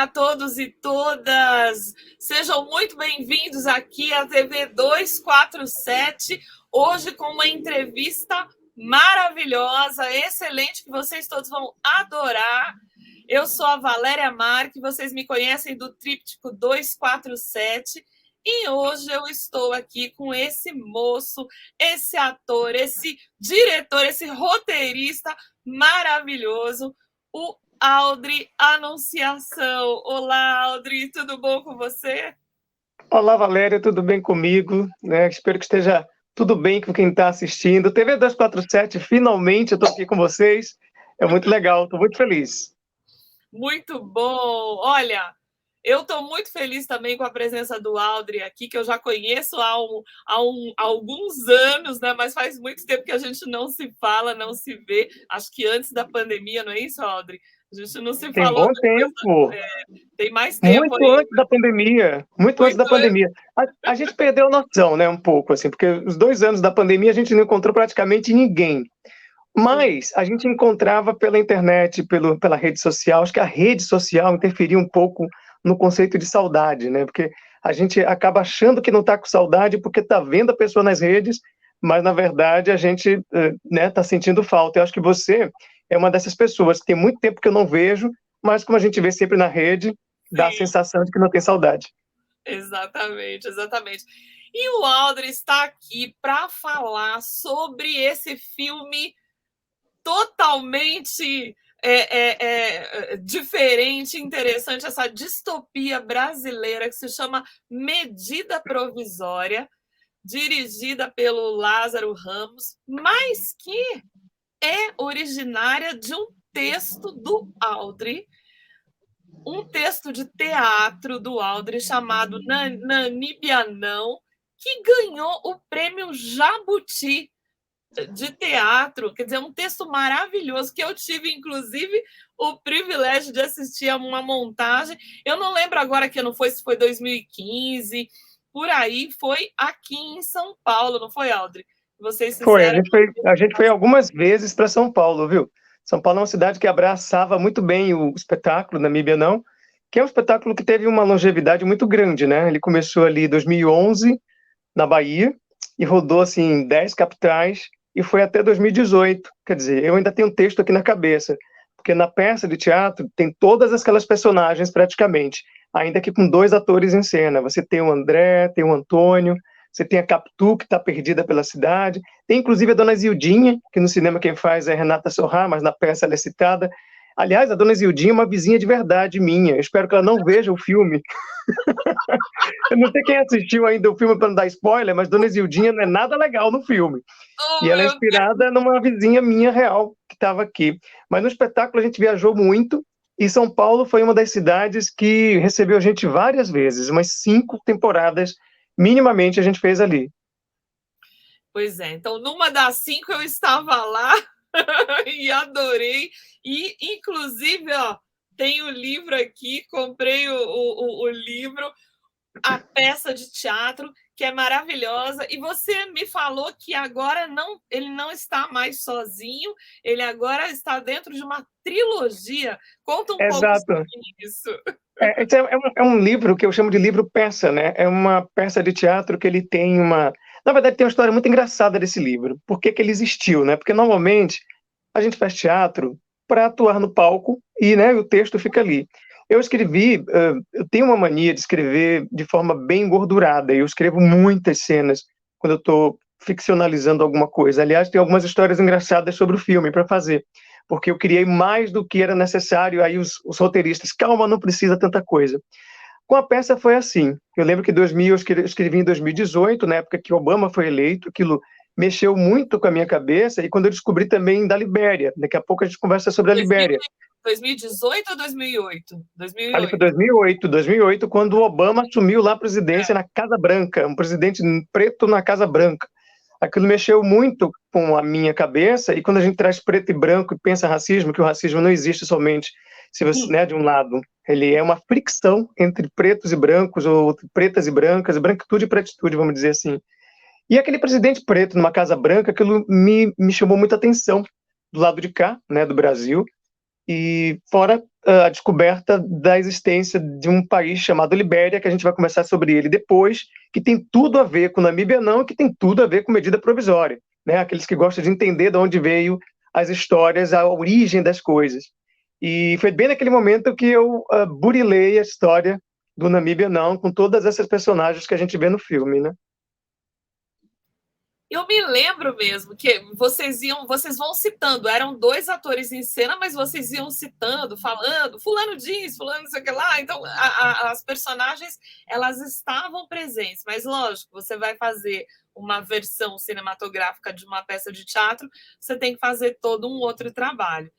Olá a todos e todas! Sejam muito bem-vindos aqui à TV 247, hoje com uma entrevista maravilhosa, excelente, que vocês todos vão adorar. Eu sou a Valéria Marque, vocês me conhecem do Tríptico 247, e hoje eu estou aqui com esse moço, esse ator, esse diretor, esse roteirista maravilhoso, o Aldri Anunciação. Olá, Aldri, tudo bom com você? Olá, Valéria, tudo bem comigo? Espero que esteja tudo bem com quem está assistindo. TV 247, finalmente eu estou aqui com vocês. É muito legal, estou muito feliz. Muito bom! Olha, eu estou muito feliz também com a presença do Aldri aqui, que eu já conheço há alguns anos, né? Mas faz muito tempo que a gente não se fala, não se vê. Acho que antes da pandemia, não é isso, Aldri? A gente não se Tem falou. bom tempo. Tem mais tempo muito ainda. Antes da pandemia. Muito antes da pandemia. A gente perdeu a noção, né? Um pouco, assim, porque os 2 anos da pandemia a gente não encontrou praticamente ninguém. Mas a gente encontrava pela internet, pela rede social. Acho que a rede social interferia um pouco no conceito de saudade, né? Porque a gente acaba achando que não está com saudade porque está vendo a pessoa nas redes, mas na verdade a gente está sentindo falta. Eu acho que você é uma dessas pessoas que tem muito tempo que eu não vejo, mas como a gente vê sempre na rede, dá a sensação de que não tem saudade. Exatamente, exatamente. E o Aldri está aqui para falar sobre esse filme totalmente diferente, interessante, essa distopia brasileira que se chama Medida Provisória, dirigida pelo Lázaro Ramos, mas que é originária de um texto do Aldri, um texto de teatro do Aldri chamado Nanibianão, que ganhou o prêmio Jabuti de teatro, quer dizer, um texto maravilhoso, que eu tive, inclusive, o privilégio de assistir a uma montagem. Eu não lembro agora que não foi, se foi 2015, por aí, foi aqui em São Paulo, não foi, Aldri? Vocês fizeram... A gente foi algumas vezes para São Paulo, viu? São Paulo é uma cidade que abraçava muito bem o espetáculo, Namíbia Não, que é um espetáculo que teve uma longevidade muito grande, né? Ele começou ali em 2011, na Bahia, e rodou, assim, em 10 capitais, e foi até 2018. Quer dizer, eu ainda tenho um texto aqui na cabeça, porque na peça de teatro tem todas aquelas personagens, praticamente, ainda que com 2 atores em cena. Você tem o André, tem o Antônio, você tem a Capitu, que está perdida pela cidade, tem inclusive a Dona Zildinha, que no cinema quem faz é Renata Sorrah, mas na peça ela é citada. Aliás, a Dona Zildinha é uma vizinha de verdade minha, eu espero que ela não veja o filme. Eu não sei quem assistiu ainda o filme para não dar spoiler, mas Dona Zildinha não é nada legal no filme. E ela é inspirada numa vizinha minha real, que estava aqui. Mas no espetáculo a gente viajou muito, e São Paulo foi uma das cidades que recebeu a gente várias vezes, umas 5 temporadas, minimamente, a gente fez ali. Pois é, então numa das 5 eu estava lá e adorei, e inclusive, ó, tem o livro aqui, comprei o livro, a peça de teatro, que é maravilhosa, e você me falou que agora ele não está mais sozinho, ele agora está dentro de uma trilogia. Conta um pouco sobre isso. É um livro que eu chamo de livro peça, né? É uma peça de teatro que ele tem uma... Na verdade, tem uma história muito engraçada desse livro. Por que ele existiu, né? Porque normalmente a gente faz teatro para atuar no palco e, né, o texto fica ali. Eu escrevi, eu tenho uma mania de escrever de forma bem engordurada. Eu escrevo muitas cenas quando eu estou ficcionalizando alguma coisa. Aliás, tem algumas histórias engraçadas sobre o filme para fazer, porque eu criei mais do que era necessário. Aí os roteiristas, calma, não precisa tanta coisa. Com a peça foi assim. Eu lembro que eu escrevi em 2018, na época que Obama foi eleito, aquilo mexeu muito com a minha cabeça, e quando eu descobri também da Libéria. Daqui a pouco a gente conversa sobre a Libéria. 2018 ou 2008? 2008. Ali foi 2008, quando o Obama assumiu lá a presidência na Casa Branca, um presidente preto na Casa Branca. Aquilo mexeu muito com a minha cabeça, e quando a gente traz preto e branco e pensa racismo, que o racismo não existe somente se você, né, de um lado, ele é uma fricção entre pretos e brancos, ou pretas e brancas, branquitude e pretitude, vamos dizer assim. E aquele presidente preto numa Casa Branca, aquilo me chamou muita atenção do lado de cá, né, do Brasil, e fora a descoberta da existência de um país chamado Libéria, que a gente vai conversar sobre ele depois, que tem tudo a ver com Namíbia não, e que tem tudo a ver com medida provisória, né? Aqueles que gostam de entender de onde veio as histórias, a origem das coisas. E foi bem naquele momento que eu burilei a história do Namíbia não, com todas essas personagens que a gente vê no filme, né? Eu me lembro mesmo que vocês vão citando, eram 2 atores em cena, mas vocês iam citando, falando, fulano diz, fulano não sei o que lá, então as personagens, elas estavam presentes, mas lógico, você vai fazer uma versão cinematográfica de uma peça de teatro, você tem que fazer todo um outro trabalho.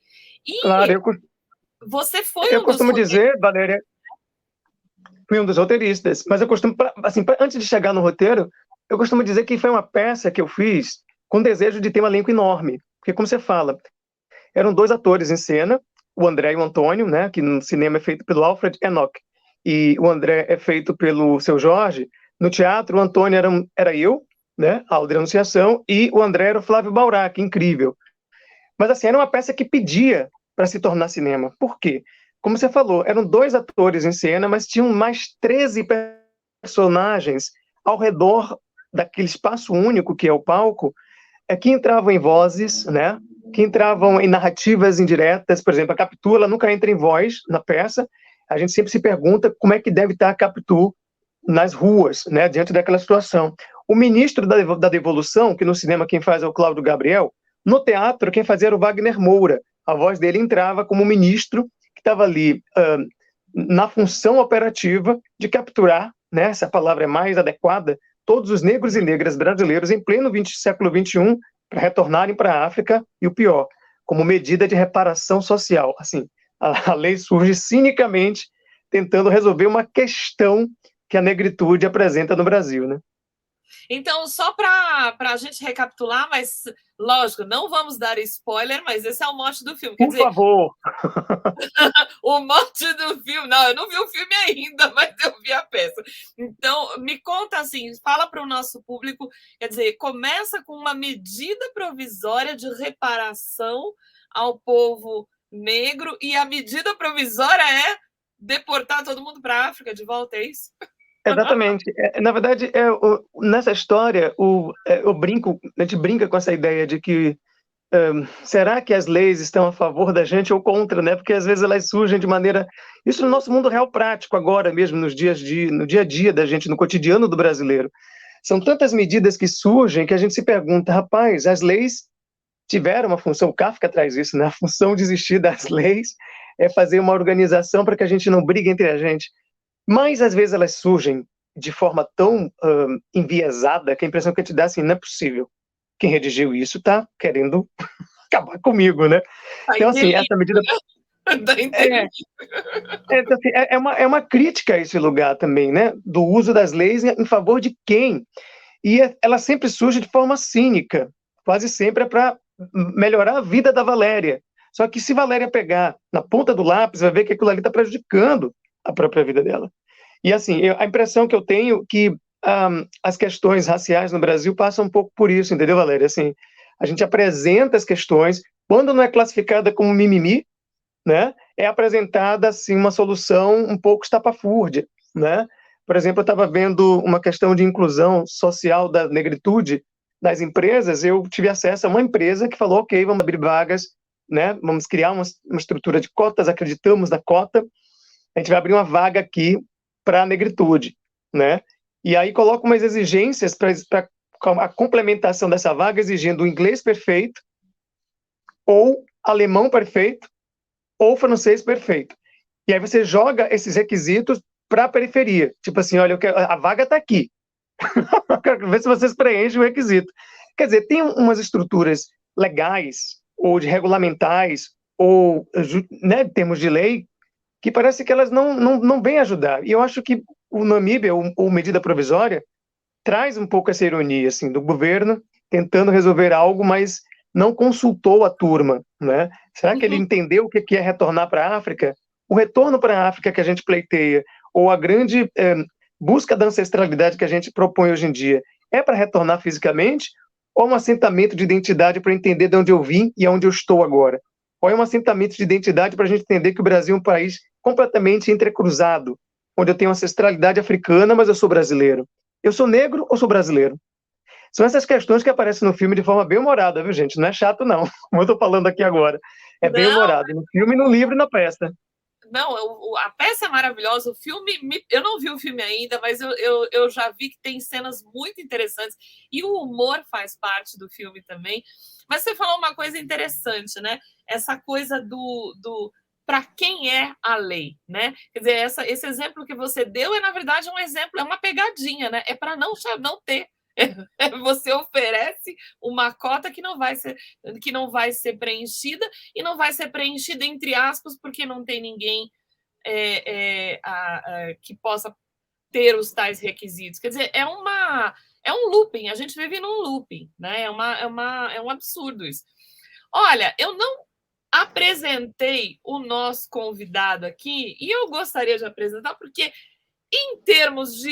Claro, E você foi eu um dos costumo roteiristas. dizer, Valéria, fui um dos roteiristas, mas eu costumo, assim, antes de chegar no roteiro, eu costumo dizer que foi uma peça que eu fiz com desejo de ter um elenco enorme, porque como você fala, eram 2 atores em cena, o André e o Antônio, né, que no cinema é feito pelo Alfred Enoch, e o André é feito pelo Seu Jorge. No teatro, o Antônio era eu, né, a Aldrin Anunciação, e o André era o Flávio Baurac, incrível. Mas assim, era uma peça que pedia para se tornar cinema. Por quê? Como você falou, eram 2 atores em cena, mas tinham mais 13 personagens ao redor daquele espaço único que é o palco, que entravam em vozes, né? Que entravam em narrativas indiretas. Por exemplo, a Capitu, ela nunca entra em voz na peça. A gente sempre se pergunta como é que deve estar a Capitu nas ruas, né? Diante daquela situação. O ministro da Devolução, que no cinema quem faz é o Cláudio Gabriel, no teatro quem fazia era o Wagner Moura. A voz dele entrava como ministro que estava ali na função operativa de capturar, né? Essa palavra é mais adequada, todos os negros e negras brasileiros em pleno século XXI para retornarem para a África, e o pior, como medida de reparação social. Assim, a lei surge cinicamente tentando resolver uma questão que a negritude apresenta no Brasil, né? Então, só para a gente recapitular, mas lógico, não vamos dar spoiler, mas esse é o mote do filme. Quer Por dizer, favor. o mote do filme. Não, eu não vi o filme ainda, mas eu vi a peça. Então, me conta assim, fala para o nosso público, quer dizer, começa com uma medida provisória de reparação ao povo negro, e a medida provisória é deportar todo mundo para a África de volta, é isso? Exatamente. Na verdade, nessa história, eu brinco, a gente brinca com essa ideia de que será que as leis estão a favor da gente ou contra, né? Porque às vezes elas surgem de maneira. Isso no nosso mundo real prático, agora mesmo, no dia a dia da gente, no cotidiano do brasileiro. São tantas medidas que surgem que a gente se pergunta, rapaz, as leis tiveram uma função, o Kafka traz isso, né? A função de existir das leis é fazer uma organização para que a gente não brigue entre a gente. Mas às vezes elas surgem de forma tão enviesada que a impressão que a gente dá assim, não é possível. Quem redigiu isso está querendo acabar comigo, né? Tá Então, assim, essa medida. Tá Então, assim, é uma crítica a esse lugar também, né? Do uso das leis em favor de quem? E ela sempre surge de forma cínica, quase sempre é para melhorar a vida da Valéria. Só que se Valéria pegar na ponta do lápis, vai ver que aquilo ali está prejudicando a própria vida dela. E assim, a impressão que eu tenho é que as questões raciais no Brasil passam um pouco por isso, entendeu, Valéria? Assim, a gente apresenta as questões, quando não é classificada como mimimi, né, é apresentada assim uma solução um pouco estapafúrdia, né? Por exemplo, eu estava vendo uma questão de inclusão social da negritude nas empresas. Eu tive acesso a uma empresa que falou, ok, vamos abrir vagas, né? Vamos criar uma estrutura de cotas, acreditamos na cota, a gente vai abrir uma vaga aqui para a negritude, né? E aí coloca umas exigências para a complementação dessa vaga, exigindo o inglês perfeito, ou alemão perfeito, ou francês perfeito. E aí você joga esses requisitos para a periferia. Tipo assim, olha, a vaga está aqui. Eu quero ver se vocês preenchem o requisito. Quer dizer, tem umas estruturas legais, ou de regulamentais, ou, né, em termos de lei, que parece que elas não vêm ajudar. E eu acho que o Namíbia, ou medida provisória, traz um pouco essa ironia, assim, do governo tentando resolver algo, mas não consultou a turma, né? Será que ele entendeu o que é retornar para a África? O retorno para a África que a gente pleiteia, ou a grande busca da ancestralidade que a gente propõe hoje em dia, é para retornar fisicamente, ou um assentamento de identidade para entender de onde eu vim e onde eu estou agora? ou é um assentamento de identidade para a gente entender que o Brasil é um país completamente entrecruzado, onde eu tenho ancestralidade africana, mas eu sou brasileiro. Eu sou negro ou sou brasileiro? São essas questões que aparecem no filme de forma bem humorada, viu, gente? Não é chato, não, como eu estou falando aqui agora. É bem Não, humorado, no filme, no livro e na peça. não, a peça é maravilhosa, o filme, eu não vi o filme ainda, mas eu já vi que tem cenas muito interessantes, e o humor faz parte do filme também. Mas você falou uma coisa interessante, né? Essa coisa do para quem é a lei, né? Quer dizer, esse exemplo que você deu é, na verdade, um exemplo, é uma pegadinha, né? É para não ter. Você oferece uma cota que não vai ser preenchida, e não vai ser preenchida entre aspas porque não tem ninguém que possa ter os tais requisitos. Quer dizer, é um looping, a gente vive num looping, né? É um absurdo isso. Olha, eu não apresentei o nosso convidado aqui, e eu gostaria de apresentar, porque em termos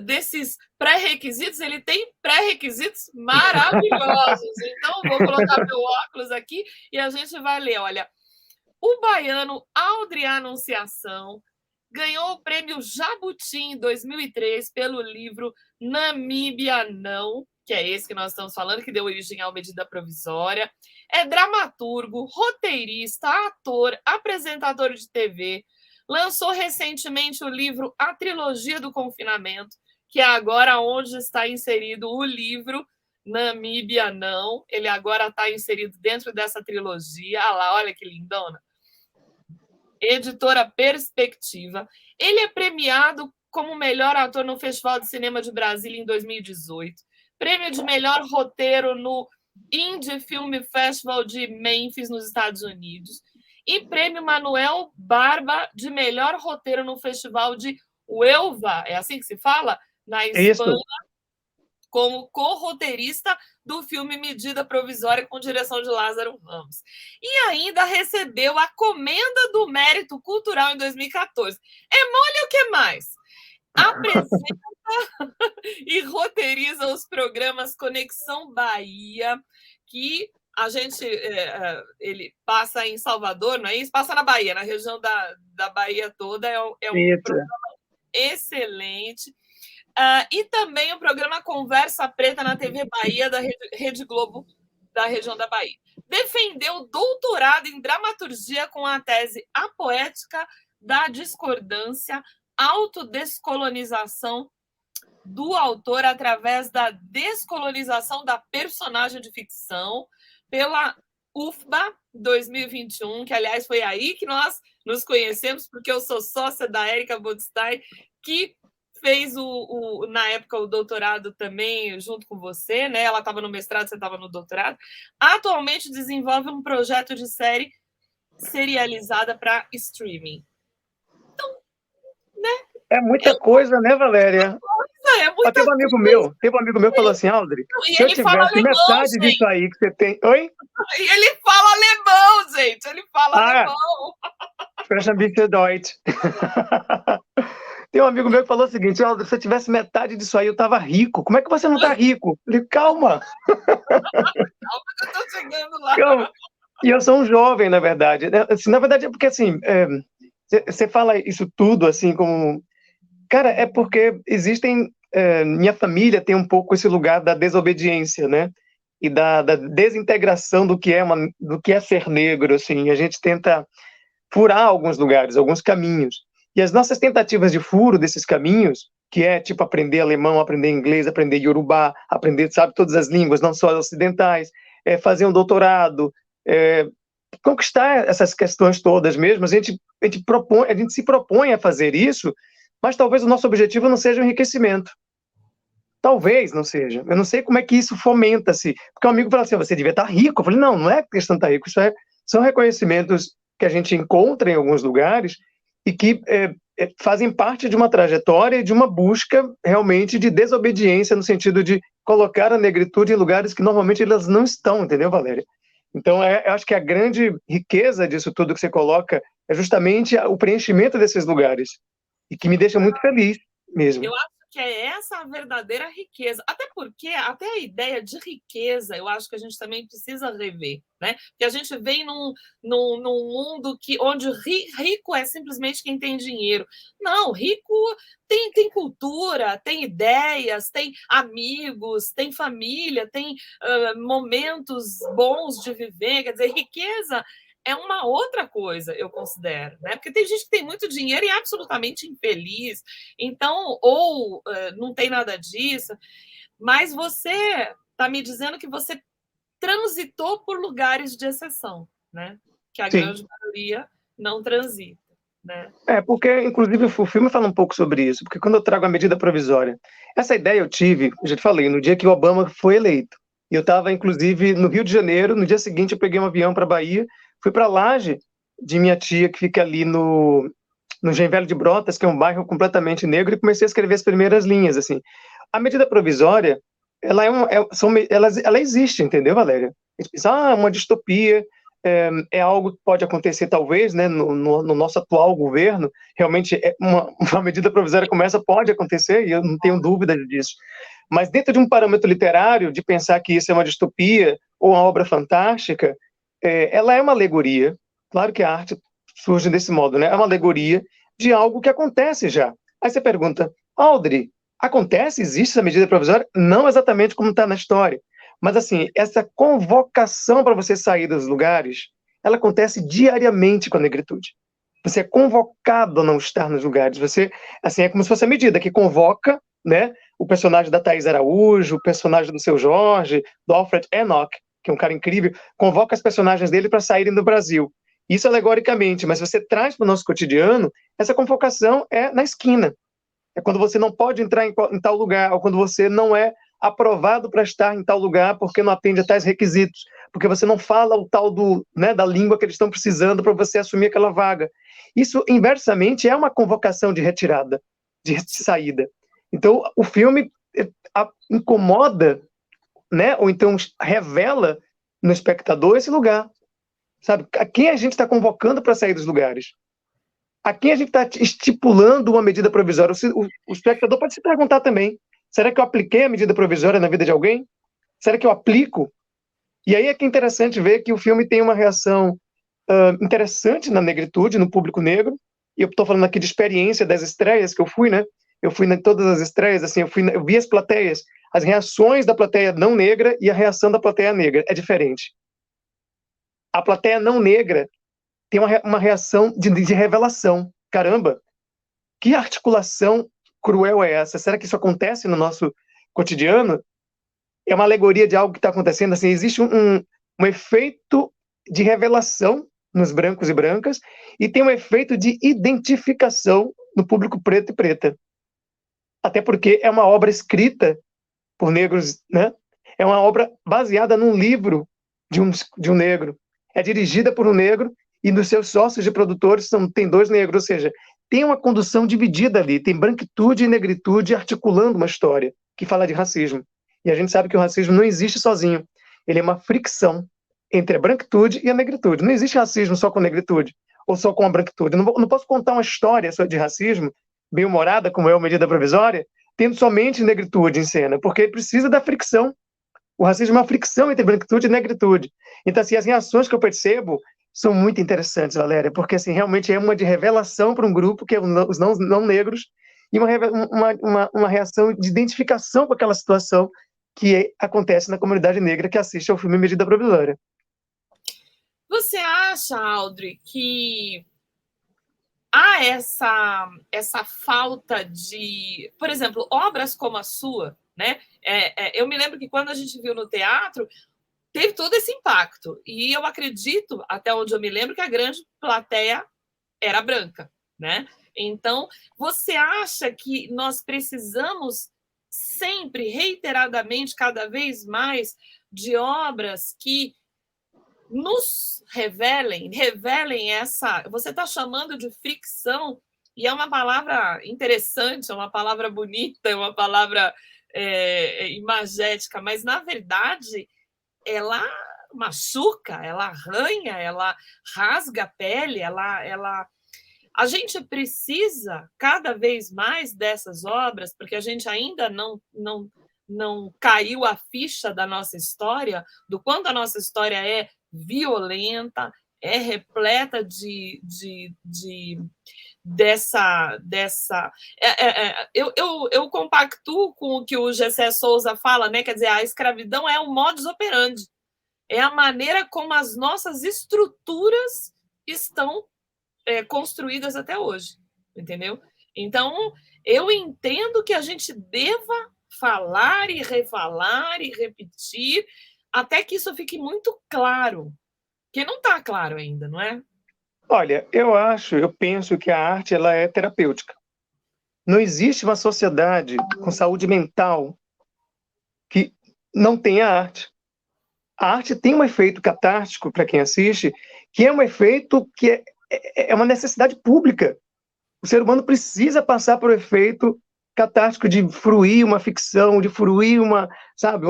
desses pré-requisitos, ele tem pré-requisitos maravilhosos. Então, vou colocar meu óculos aqui e a gente vai ler. Olha, o baiano Aldri Anunciação ganhou o prêmio Jabuti em 2003 pelo livro Namíbia Não, que é esse que nós estamos falando, que deu origem à medida provisória. É dramaturgo, roteirista, ator, apresentador de TV. Lançou recentemente o livro A Trilogia do Confinamento, que é agora onde está inserido o livro Namíbia Não. Ele agora está inserido dentro dessa trilogia. Ah lá, olha que lindona. Editora Perspectiva. Ele é premiado como melhor ator no Festival de Cinema de Brasília em 2018. Prêmio de melhor roteiro no Indie Film Festival de Memphis, nos Estados Unidos. E prêmio Manuel Barba de melhor roteiro no Festival de Huelva, é assim que se fala? Na Espanha, isso, como co-roteirista do filme Medida Provisória, com direção de Lázaro Ramos. E ainda recebeu a Comenda do Mérito Cultural em 2014. É mole o que mais? Apresenta e roteiriza os programas Conexão Bahia, que a gente ele passa em Salvador, não é isso? Passa na Bahia, na região da Bahia toda. É um programa excelente. E também o programa Conversa Preta na TV Bahia, da Rede Globo, da região da Bahia. Defendeu doutorado em dramaturgia com a tese A Poética da Discordância, autodescolonização do autor através da descolonização da personagem de ficção, pela UFBA 2021, que, aliás, foi aí que nós nos conhecemos, porque eu sou sócia da Érica Bodstein, que fez, na época, o doutorado também junto com você, né? Ela estava no mestrado, você estava no doutorado. Atualmente desenvolve um projeto de série serializada para streaming. Então, né? É muita coisa, né, Valéria? É muita Teve um amigo meu que falou assim, Aldri, se eu tivesse metade disso aí que você tem... Oi? E ele fala alemão, gente. Ele fala alemão. Sprechen ein bisschen Deutsch. Tem um amigo meu que falou o seguinte, Aldri, se eu tivesse metade disso aí, eu tava rico. Como é que você não tá rico? Eu falei, calma. Calma que eu tô chegando lá. Calma. E eu sou um jovem, na verdade. Assim, na verdade, é porque, assim, você fala isso tudo, assim, como... Cara, é porque existem... minha família tem um pouco esse lugar da desobediência, né? E da desintegração do que é ser negro, assim. A gente tenta furar alguns lugares, alguns caminhos. E as nossas tentativas de furo desses caminhos, que é, tipo, aprender alemão, aprender inglês, aprender iorubá, aprender, sabe, todas as línguas, não só as ocidentais, fazer um doutorado, conquistar essas questões todas mesmo, a gente se propõe a fazer isso, mas talvez o nosso objetivo não seja o enriquecimento. Talvez não seja. Eu não sei como é que isso fomenta-se. Porque um amigo fala assim, você devia estar rico. Eu falei, não é questão de estar rico, são reconhecimentos que a gente encontra em alguns lugares e que fazem parte de uma trajetória e de uma busca realmente de desobediência no sentido de colocar a negritude em lugares que normalmente elas não estão, entendeu, Valéria? Então, eu acho que a grande riqueza disso tudo que você coloca é justamente o preenchimento desses lugares, e que me deixa muito feliz mesmo. Eu acho que é essa a verdadeira riqueza. Até porque, até a ideia de riqueza, eu acho que a gente também precisa rever, né? Porque a gente vem num mundo onde rico é simplesmente quem tem dinheiro. Não, rico tem cultura, tem ideias, tem amigos, tem família, tem momentos bons de viver. Quer dizer, riqueza é uma outra coisa, eu considero, né? Porque tem gente que tem muito dinheiro e é absolutamente infeliz, então, ou não tem nada disso, mas você está me dizendo que você transitou por lugares de exceção, né? Que a Sim. grande maioria não transita, né? Porque, inclusive, o filme fala um pouco sobre isso, porque quando eu trago a medida provisória, essa ideia eu tive, eu já te falei, no dia que o Obama foi eleito. E eu estava, inclusive, no Rio de Janeiro, no dia seguinte eu peguei um avião para Bahia, fui para Laje de minha tia, que fica ali no João Velho de Brotas, que é um bairro completamente negro, e comecei a escrever as primeiras linhas, assim. A medida provisória, ela existe, entendeu, Valéria? A gente pensa, uma distopia, é algo que pode acontecer, talvez, né, no nosso atual governo, realmente uma medida provisória como essa pode acontecer, e eu não tenho dúvida disso. Mas dentro de um parâmetro literário, de pensar que isso é uma distopia ou uma obra fantástica, ela é uma alegoria. Claro que a arte surge desse modo, né? É uma alegoria de algo que acontece já. Aí você pergunta, Audrey, acontece? Existe essa medida provisória? Não exatamente como está na história. Mas, assim, essa convocação para você sair dos lugares, ela acontece diariamente com a negritude. Você é convocado a não estar nos lugares. Você, assim, é como se fosse a medida que convoca, né, o personagem da Thaís Araújo, o personagem do Seu Jorge, do Alfred Enoch, que é um cara incrível, convoca as personagens dele para saírem do Brasil. Isso alegoricamente, mas se você traz para o nosso cotidiano, essa convocação é na esquina. É quando você não pode entrar em tal lugar, ou quando você não é aprovado para estar em tal lugar porque não atende a tais requisitos, porque você não fala o tal da língua que eles estão precisando para você assumir aquela vaga. Isso, inversamente, é uma convocação de retirada, de saída. Então, o filme incomoda, né, ou então revela no espectador esse lugar. Sabe? A quem a gente está convocando para sair dos lugares? A quem a gente está estipulando uma medida provisória? O espectador pode se perguntar também: será que eu apliquei a medida provisória na vida de alguém? Será que eu aplico? E aí é que é interessante ver que o filme tem uma reação interessante na negritude, no público negro. E eu estou falando aqui de experiência das estreias que eu fui, né? Eu fui em todas as estreias, assim, eu vi as plateias, as reações da plateia não negra e a reação da plateia negra é diferente. A plateia não negra tem uma reação de revelação. Caramba, que articulação cruel é essa? Será que isso acontece no nosso cotidiano? É uma alegoria de algo que está acontecendo. Assim, existe um efeito de revelação nos brancos e brancas e tem um efeito de identificação no público preto e preta. Até porque é uma obra escrita por negros, né? É uma obra baseada num livro de um negro. É dirigida por um negro e nos seus sócios de produtores tem dois negros, ou seja, tem uma condução dividida ali, tem branquitude e negritude articulando uma história que fala de racismo. E a gente sabe que o racismo não existe sozinho, ele é uma fricção entre a branquitude e a negritude. Não existe racismo só com negritude, ou só com a branquitude. Não posso contar uma história de racismo, bem-humorada, como é uma medida provisória, tendo somente negritude em cena, porque precisa da fricção. O racismo é uma fricção entre branquitude e negritude. Então, assim, as reações que eu percebo são muito interessantes, Valéria, porque, assim, realmente é uma de revelação para um grupo, que é os não negros, e uma reação de identificação com aquela situação que acontece na comunidade negra que assiste ao filme Medida Provisória. Você acha, Audrey, que há essa falta de, por exemplo, obras como a sua, né? Eu me lembro que quando a gente viu no teatro, teve todo esse impacto. E eu acredito, até onde eu me lembro, que a grande plateia era branca, né? Então, você acha que nós precisamos sempre, reiteradamente, cada vez mais, de obras que nos revelem essa. Você está chamando de fricção, e é uma palavra interessante, é uma palavra bonita, é uma palavra imagética, mas na verdade ela machuca, ela arranha, ela rasga a pele, ela A gente precisa cada vez mais dessas obras, porque a gente ainda não caiu a ficha da nossa história, do quanto a nossa história é violenta, é repleta dessa eu compactuo com o que o Gessé Souza fala, né? Quer dizer, a escravidão é o modus operandi, é a maneira como as nossas estruturas estão construídas até hoje, entendeu? Então, eu entendo que a gente deva falar e refalar e repetir até que isso fique muito claro, que não está claro ainda, não é? Olha, eu penso que a arte ela é terapêutica. Não existe uma sociedade com saúde mental que não tenha arte. A arte tem um efeito catártico para quem assiste, que é um efeito que é uma necessidade pública. O ser humano precisa passar por um efeito catártico de fruir uma ficção, de fruir uma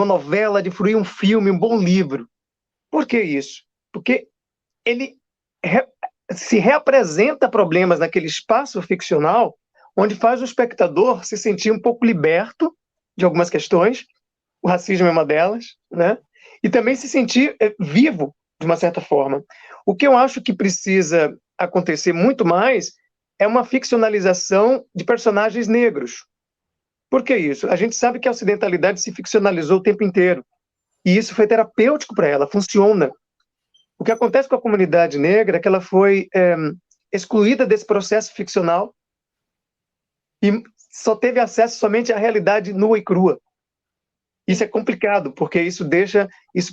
novela, de fruir um filme, um bom livro. Por que isso? Porque ele se reapresenta problemas naquele espaço ficcional, onde faz o espectador se sentir um pouco liberto de algumas questões, o racismo é uma delas, né? E também se sentir vivo, de uma certa forma. O que eu acho que precisa acontecer muito mais é uma ficcionalização de personagens negros. Por que isso? A gente sabe que a ocidentalidade se ficcionalizou o tempo inteiro, e isso foi terapêutico para ela, funciona. O que acontece com a comunidade negra é que ela foi excluída desse processo ficcional e só teve acesso somente à realidade nua e crua. Isso é complicado, porque isso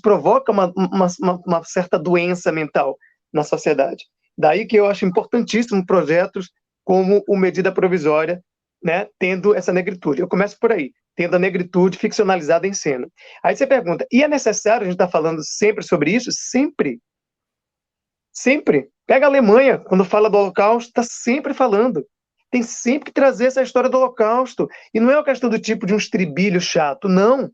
provoca uma certa doença mental na sociedade. Daí que eu acho importantíssimo projetos como o Medida Provisória, né, tendo essa negritude. Eu começo por aí, tendo a negritude ficcionalizada em cena. Aí você pergunta, e é necessário a gente estar falando sempre sobre isso? Sempre. Sempre. Pega a Alemanha, quando fala do Holocausto, está sempre falando. Tem sempre que trazer essa história do Holocausto. E não é uma questão do tipo de um estribilho chato, não.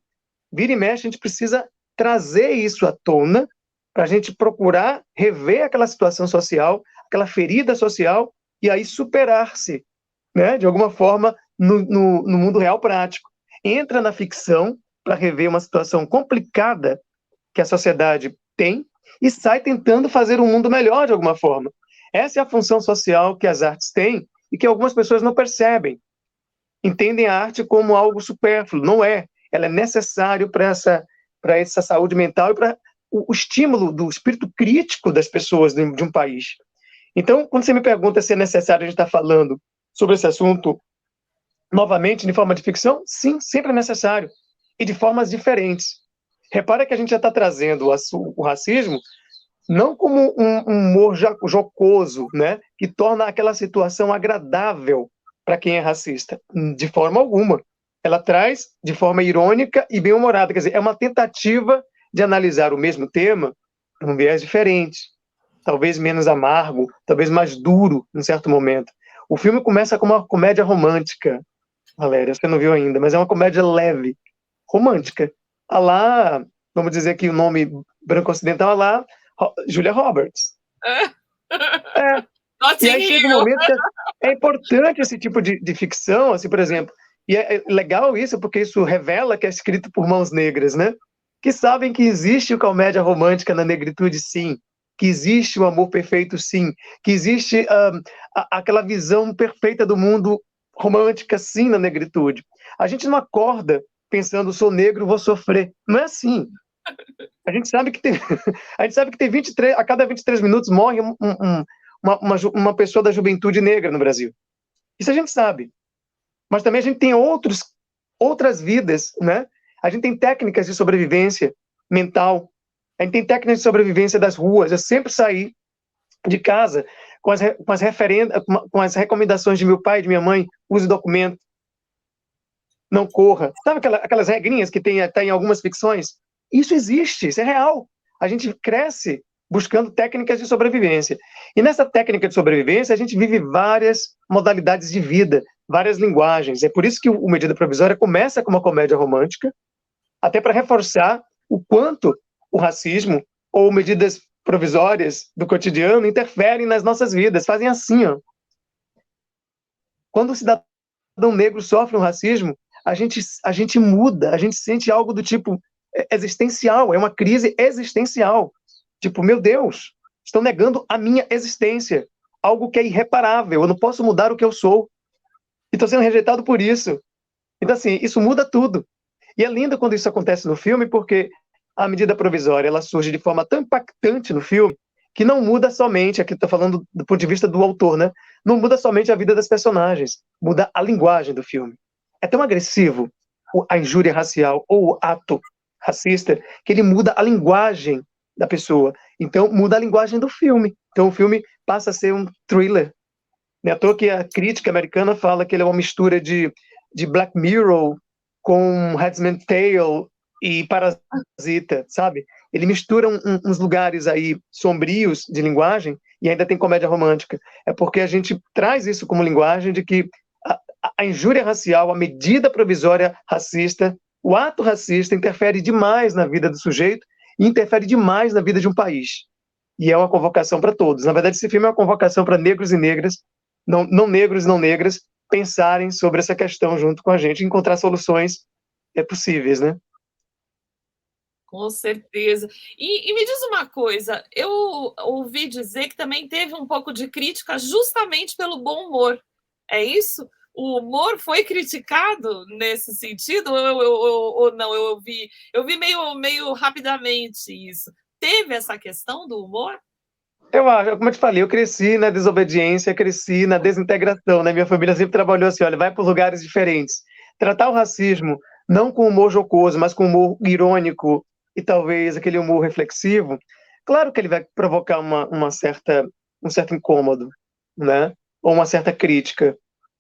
Vira e mexe, a gente precisa trazer isso à tona para a gente procurar rever aquela situação social, aquela ferida social, e aí superar-se, né, de alguma forma, no mundo real prático. Entra na ficção para rever uma situação complicada que a sociedade tem e sai tentando fazer um mundo melhor de alguma forma. Essa é a função social que as artes têm e que algumas pessoas não percebem. Entendem a arte como algo supérfluo. Não é. Ela é necessária para essa saúde mental e para o estímulo do espírito crítico das pessoas de um país. Então, quando você me pergunta se é necessário a gente estar falando sobre esse assunto novamente, de forma de ficção, sim, sempre é necessário. E de formas diferentes. Repara que a gente já está trazendo o racismo não como um humor jocoso, né, que torna aquela situação agradável para quem é racista. De forma alguma. Ela traz de forma irônica e bem-humorada. Quer dizer, é uma tentativa de analisar o mesmo tema por um viés diferente. Talvez menos amargo, talvez mais duro, em certo momento. O filme começa como uma comédia romântica, Valéria, você não viu ainda, mas é uma comédia leve, romântica. A lá, vamos dizer que o nome branco ocidental é lá, Julia Roberts. É. E aí chega um momento que é importante esse tipo de ficção, assim, por exemplo, e é legal isso, porque isso revela que é escrito por mãos negras, né? Que sabem que existe a comédia romântica na negritude, sim, que existe o amor perfeito, sim, que existe aquela visão perfeita do mundo romântica, sim, na negritude. A gente não acorda pensando, sou negro, vou sofrer. Não é assim. A gente sabe que tem, a gente sabe que tem 23, a cada 23 minutos morre uma pessoa da juventude negra no Brasil. Isso a gente sabe. Mas também a gente tem outras vidas, né? A gente tem técnicas de sobrevivência mental. A gente tem técnicas de sobrevivência das ruas. Eu sempre saí de casa com as recomendações de meu pai e de minha mãe: use documento, não corra. Sabe aquelas regrinhas que tem até em algumas ficções? Isso existe, isso é real. A gente cresce buscando técnicas de sobrevivência. E nessa técnica de sobrevivência, a gente vive várias modalidades de vida, várias linguagens. É por isso que o Medida Provisória começa com uma comédia romântica, até para reforçar o quanto o racismo ou medidas provisórias do cotidiano interferem nas nossas vidas, fazem assim, ó. Quando o cidadão negro sofre um racismo, a gente muda, a gente sente algo do tipo existencial, é uma crise existencial. Tipo, meu Deus, estão negando a minha existência, algo que é irreparável, eu não posso mudar o que eu sou, e estou sendo rejeitado por isso. Então, assim, isso muda tudo. E é lindo quando isso acontece no filme, porque a medida provisória ela surge de forma tão impactante no filme que não muda somente, aqui estou falando do ponto de vista do autor, né? Não muda somente a vida das personagens, muda a linguagem do filme. É tão agressivo a injúria racial ou o ato racista que ele muda a linguagem da pessoa. Então, muda a linguagem do filme. Então, o filme passa a ser um thriller. Não é à toa que a crítica americana fala que ele é uma mistura de Black Mirror com Handmaid's Tale e Parasita, sabe? Ele mistura uns lugares aí sombrios de linguagem e ainda tem comédia romântica. É porque a gente traz isso como linguagem de que a injúria racial, a medida provisória racista, o ato racista interfere demais na vida do sujeito e interfere demais na vida de um país. E é uma convocação para todos. Na verdade, esse filme é uma convocação para negros e negras, não negros e não negras, pensarem sobre essa questão junto com a gente e encontrar soluções possíveis, né? Com certeza. E me diz uma coisa, eu ouvi dizer que também teve um pouco de crítica justamente pelo bom humor. É isso? O humor foi criticado nesse sentido ou não? Eu vi meio rapidamente isso. Teve essa questão do humor? Eu acho, como eu te falei, eu cresci na desobediência, cresci na desintegração, né? Minha família sempre trabalhou assim, olha, vai para lugares diferentes. Tratar o racismo não com humor jocoso, mas com humor irônico e talvez aquele humor reflexivo, claro que ele vai provocar um certo incômodo, né? Ou uma certa crítica.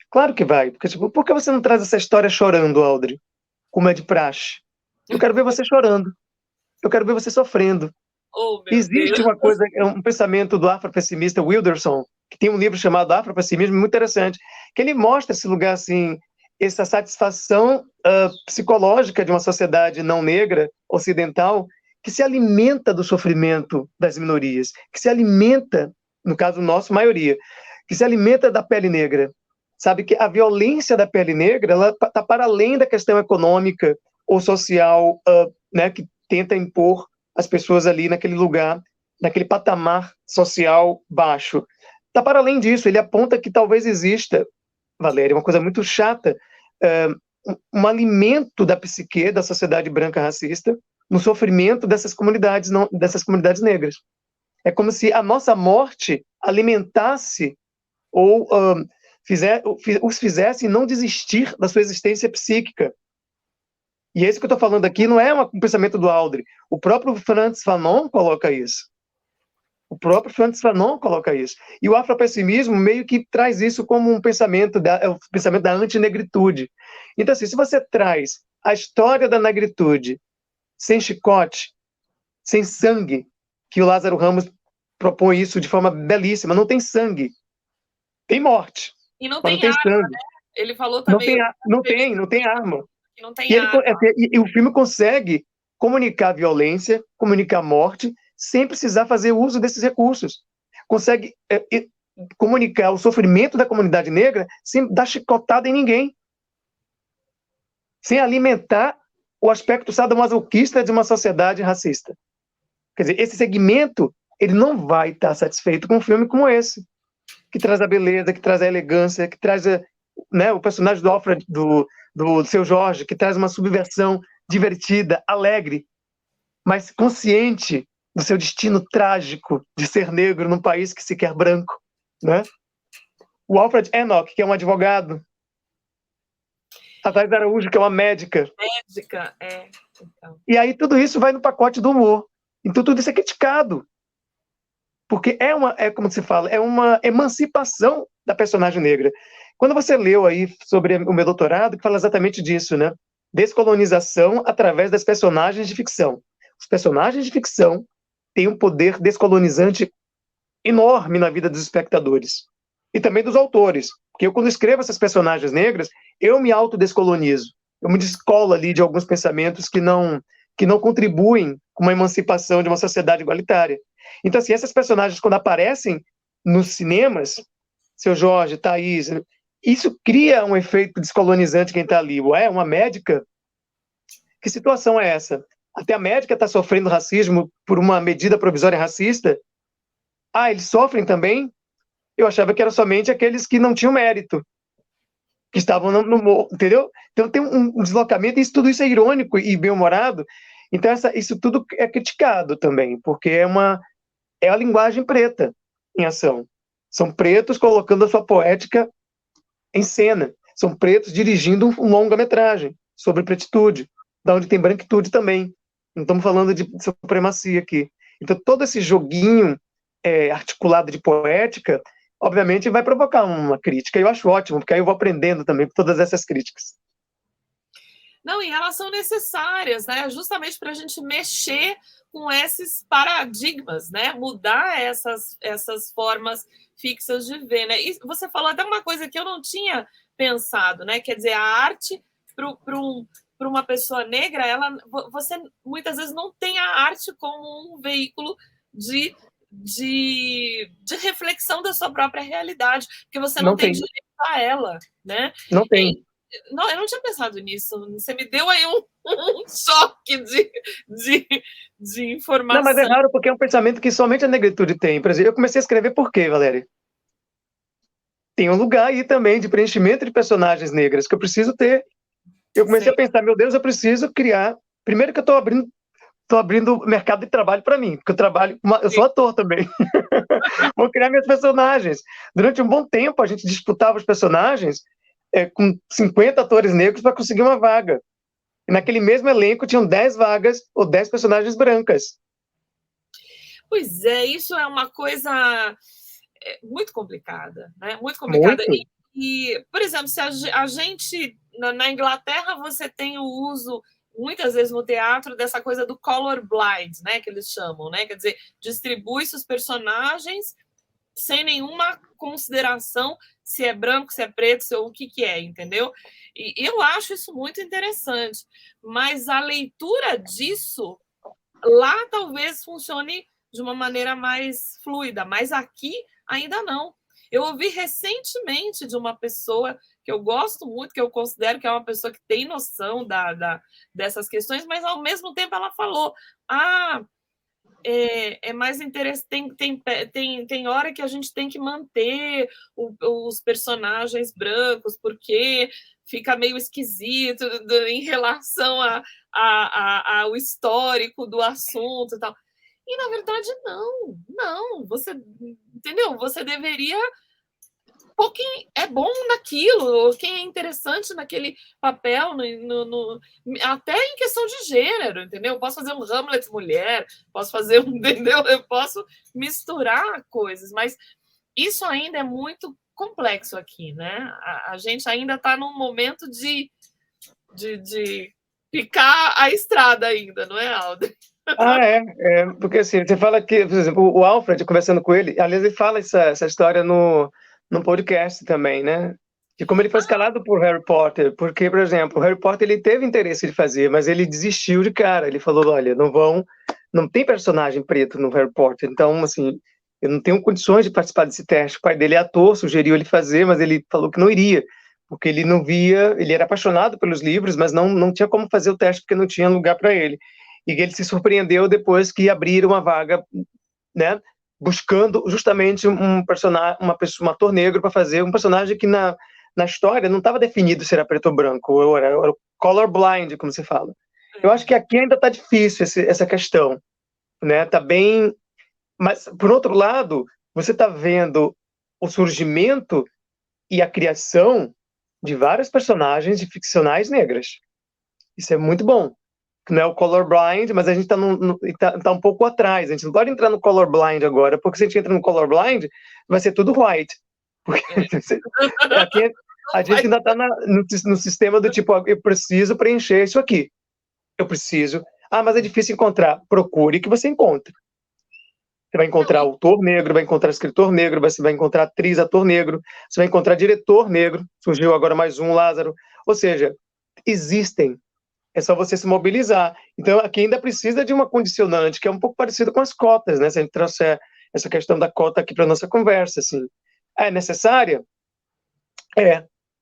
Claro que vai, porque tipo, por que você não traz essa história chorando, Audrey? Como é de praxe? Eu quero ver você chorando. Eu quero ver você sofrendo. Oh, meu Existe Deus. uma coisa, um pensamento do afropessimista Wilderson, que tem um livro chamado Afropessimismo, muito interessante, que ele mostra esse lugar assim, essa satisfação psicológica de uma sociedade não negra, ocidental, que se alimenta do sofrimento das minorias, que se alimenta, no caso nosso, maioria, que se alimenta da pele negra. Sabe que a violência da pele negra ela está para além da questão econômica ou social, né, que tenta impor as pessoas ali naquele lugar, naquele patamar social baixo. Está para além disso, ele aponta que talvez exista, Valéria, uma coisa muito chata, um alimento da psique da sociedade branca racista no sofrimento dessas comunidades, dessas comunidades negras. É como se a nossa morte alimentasse ou os fizesse não desistir da sua existência psíquica. E esse que eu estou falando aqui não é um pensamento do Aldri. O próprio Frantz Fanon coloca isso. O próprio Frantz Fanon coloca isso. E o afropessimismo meio que traz isso como um pensamento o pensamento da antinegritude. Então, assim, se você traz a história da negritude sem chicote, sem sangue, que o Lázaro Ramos propõe isso de forma belíssima, não tem sangue, tem morte, E não mas não tem tem arma, sangue. né? Ele falou também. Não tem arma. Não tem arma. E o filme consegue comunicar a violência, comunicar a morte, sem precisar fazer uso desses recursos. Consegue comunicar o sofrimento da comunidade negra sem dar chicotada em ninguém. Sem alimentar o aspecto sadomasoquista de uma sociedade racista. Quer dizer, esse segmento ele não vai estar satisfeito com um filme como esse, que traz a beleza, que traz a elegância, que traz né, o personagem do Alfred, do Seu Jorge, que traz uma subversão divertida, alegre, mas consciente do seu destino trágico de ser negro num país que se quer branco, né? O Alfred Enoch, que é um advogado, a Thais Araújo, que é uma médica. Médica, é. Então. E aí tudo isso vai no pacote do humor. Então tudo isso é criticado. Porque como se fala, é uma emancipação da personagem negra. Quando você leu aí sobre o meu doutorado, que fala exatamente disso, né? Descolonização através das personagens de ficção. Os personagens de ficção têm um poder descolonizante enorme na vida dos espectadores. E também dos autores. Porque eu, quando escrevo essas personagens negras, eu me autodescolonizo. Eu me descolo ali de alguns pensamentos que não contribuem com uma emancipação de uma sociedade igualitária. Então, assim, essas personagens, quando aparecem nos cinemas, Seu Jorge, Thaís, Isso cria um efeito descolonizante quem está ali. Ué, uma médica? Que situação é essa? Até a médica está sofrendo racismo por uma medida provisória racista? Ah, eles sofrem também? Eu achava que era somente aqueles que não tinham mérito, que estavam no entendeu? Então tem um deslocamento, e tudo isso é irônico e bem-humorado. Então isso tudo é criticado também, porque é a linguagem preta em ação. São pretos colocando a sua poética em cena. São pretos dirigindo um longa-metragem sobre pretitude, da onde tem branquitude também. Não estamos falando de supremacia aqui. Então, todo esse joguinho articulado de poética, obviamente, vai provocar uma crítica. E eu acho ótimo, porque aí eu vou aprendendo também com todas essas críticas. Não, e elas são necessárias, né? Justamente para a gente mexer com esses paradigmas, né? Mudar essas formas fixas de ver, né? E você falou até uma coisa que eu não tinha pensado, né? Quer dizer, a arte para uma pessoa negra, você muitas vezes não tem a arte como um veículo de reflexão da sua própria realidade, porque você não tem direito a ela, né? Não tem. Não, eu não tinha pensado nisso. Você me deu aí um choque de informação. Não, mas é raro porque é um pensamento que somente a negritude tem. Por exemplo, eu comecei a escrever por quê, Valéria? Tem um lugar aí também de preenchimento de personagens negras que eu preciso ter. Eu comecei a pensar, meu Deus, eu preciso criar. Primeiro que eu estou abrindo mercado de trabalho para mim, porque eu sou ator também. Vou criar meus personagens. Durante um bom tempo, a gente disputava os personagens com 50 atores negros para conseguir uma vaga. E naquele mesmo elenco tinham 10 vagas ou 10 personagens brancas. Pois é, isso é uma coisa muito complicada, né? Muito complicada. Muito. E, por exemplo, se a gente, na Inglaterra, você tem o uso, muitas vezes no teatro, dessa coisa do color blind, né? Que eles chamam, né? Quer dizer, distribui-se os personagens sem nenhuma consideração se é branco, se é preto, se é o que é, entendeu? E eu acho isso muito interessante. Mas a leitura disso lá talvez funcione de uma maneira mais fluida, mas aqui ainda não. Eu ouvi recentemente de uma pessoa que eu gosto muito, que eu considero que é uma pessoa que tem noção dessas questões, mas ao mesmo tempo ela falou: é mais interessante, tem hora que a gente tem que manter os personagens brancos, porque fica meio esquisito em relação ao histórico do assunto e tal. E, na verdade, não. Você, entendeu? Você deveria pôr quem é bom naquilo, quem é interessante naquele papel, até em questão de gênero, entendeu? Eu posso fazer um Hamlet mulher, posso fazer um, entendeu? Eu posso misturar coisas, mas isso ainda é muito complexo aqui, né? A gente ainda está num momento de picar a estrada ainda, não é, Alder? Porque assim, você fala que, por exemplo, o Alfred, conversando com ele, aliás, ele fala essa história no podcast também, né? De como ele foi escalado por Harry Potter, porque, por exemplo, o Harry Potter ele teve interesse de fazer, mas ele desistiu de cara, ele falou, olha, não tem personagem preto no Harry Potter, então, assim, eu não tenho condições de participar desse teste. O pai dele é ator, sugeriu ele fazer, mas ele falou que não iria, porque ele não via, ele era apaixonado pelos livros, mas não tinha como fazer o teste porque não tinha lugar para ele. E ele se surpreendeu depois que abriram uma vaga, né, buscando justamente um ator negro para fazer um personagem que na história não estava definido se era preto ou branco, era color blind, como se fala. Eu acho que aqui ainda está difícil essa questão, né? Tá bem, mas por outro lado, você está vendo o surgimento e a criação de vários personagens ficcionais negras. Isso é muito bom. Não é o colorblind, mas a gente tá um pouco atrás. A gente não pode entrar no colorblind agora, porque se a gente entra no colorblind, vai ser tudo white. Porque aqui a gente ainda está no sistema do tipo, eu preciso preencher isso aqui. Eu preciso. Mas é difícil encontrar. Procure que você encontre. Você vai encontrar autor negro, vai encontrar escritor negro, você vai encontrar atriz, ator negro, você vai encontrar diretor negro. Surgiu agora mais um, Lázaro. Ou seja, existem. É só você se mobilizar. Então, aqui ainda precisa de uma condicionante, que é um pouco parecido com as cotas, né? Se a gente trouxer essa questão da cota aqui para a nossa conversa, assim. É necessária?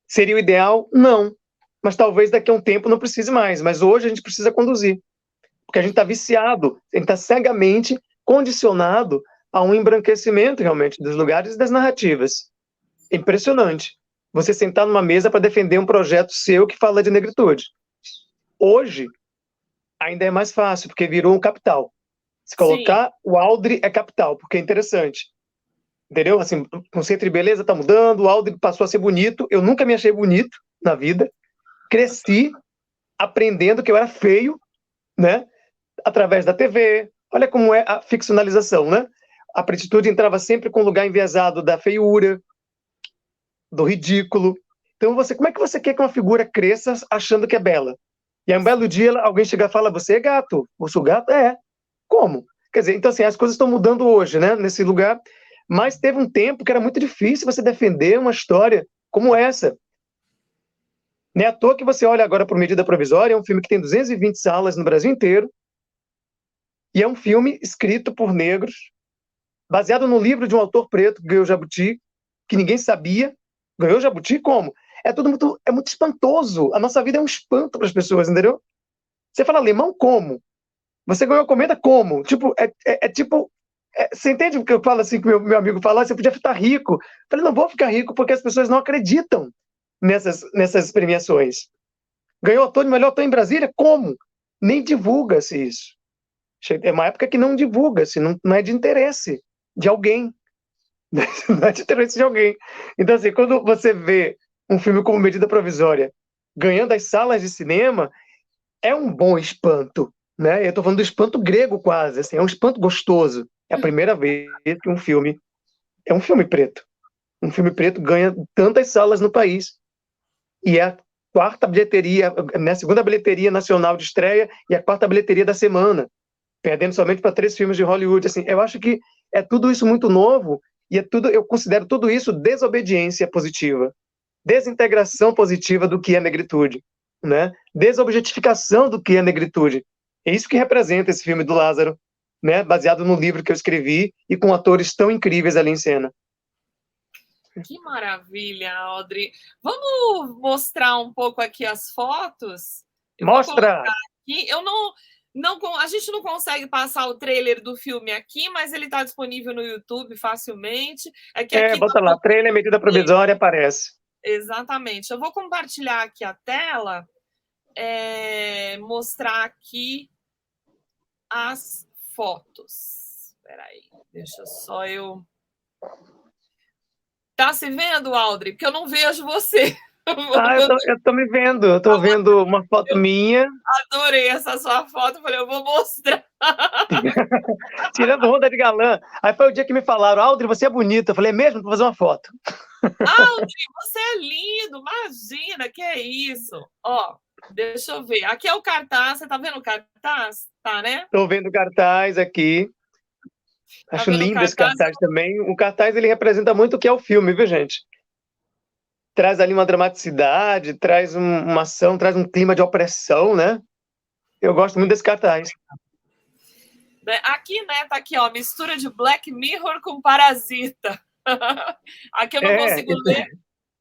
Seria o ideal? Não. Mas talvez daqui a um tempo não precise mais. Mas hoje a gente precisa conduzir. Porque a gente está viciado, a gente está cegamente condicionado a um embranquecimento, realmente, dos lugares e das narrativas. Impressionante. Você sentar numa mesa para defender um projeto seu que fala de negritude. Hoje, ainda é mais fácil, porque virou um capital. Se colocar o Aldri é capital, porque é interessante. Entendeu? Assim, o conceito de beleza está mudando, o Aldri passou a ser bonito. Eu nunca me achei bonito na vida. Cresci aprendendo que eu era feio, né? Através da TV. Olha como é a ficcionalização, né? A pretitude entrava sempre com o lugar enviesado da feiura, do ridículo. Então, como é que você quer que uma figura cresça achando que é bela? E aí, um belo dia, alguém chega e fala, você é gato. Eu sou gato? É. Como? Quer dizer, então, assim, as coisas estão mudando hoje, né? Nesse lugar. Mas teve um tempo que era muito difícil você defender uma história como essa. Não é à toa que você olha agora para Medida Provisória, é um filme que tem 220 salas no Brasil inteiro, e é um filme escrito por negros, baseado no livro de um autor preto que ganhou o Jabuti, que ninguém sabia. Ganhou o Jabuti como? É muito espantoso. A nossa vida é um espanto para as pessoas, entendeu? Você fala alemão como? Você ganhou a comenda como? Tipo, você entende o que eu falo assim, que meu amigo fala, você podia ficar rico. Eu falei, não vou ficar rico porque as pessoas não acreditam nessas premiações. Ganhou ator de melhor ator em Brasília? Como? Nem divulga-se isso. É uma época que não divulga-se, não é de interesse de alguém. Não é de interesse de alguém. Então, assim, quando você vê um filme como Medida Provisória ganhando as salas de cinema, é um bom espanto, né? Eu estou falando do espanto grego quase, assim, é um espanto gostoso. É a primeira vez que é um filme preto. Um filme preto ganha tantas salas no país. E é a quarta bilheteria, né, a segunda bilheteria nacional de estreia e a quarta bilheteria da semana, perdendo somente para 3 filmes de Hollywood. Assim, eu acho que é tudo isso muito novo e eu considero tudo isso desobediência positiva, desintegração positiva do que é negritude, né? Desobjetificação do que é negritude. É isso que representa esse filme do Lázaro, né? Baseado no livro que eu escrevi e com atores tão incríveis ali em cena. Que maravilha, Audrey. Vamos mostrar um pouco aqui as fotos? Eu Mostra! vou colocar aqui. A gente não consegue passar o trailer do filme aqui, mas ele está disponível no YouTube facilmente. Aqui bota lá, trailer, Medida Provisória, aparece. Exatamente. Eu vou compartilhar aqui a tela, mostrar aqui as fotos. Espera aí, deixa só eu... Tá se vendo, Audrey? Porque eu não vejo você. Eu tô me vendo. Eu tô vendo uma foto minha. Adorei essa sua foto. Falei, eu vou mostrar. Tirando onda de galã. Aí foi o dia que me falaram, Audrey, você é bonita. Eu falei, mesmo? Vou fazer uma foto. Audrey, você é lindo. Imagina, que é isso. Ó, deixa eu ver. Aqui é o cartaz. Você tá vendo o cartaz? Tá, né? Tô vendo o cartaz aqui. Acho lindo esse cartaz também. O cartaz, ele representa muito o que é o filme, viu, gente? Traz ali uma dramaticidade, traz uma ação, traz um clima de opressão, né? Eu gosto muito desse cartaz. Aqui, né, tá aqui, ó, mistura de Black Mirror com Parasita. Aqui eu não consigo ler,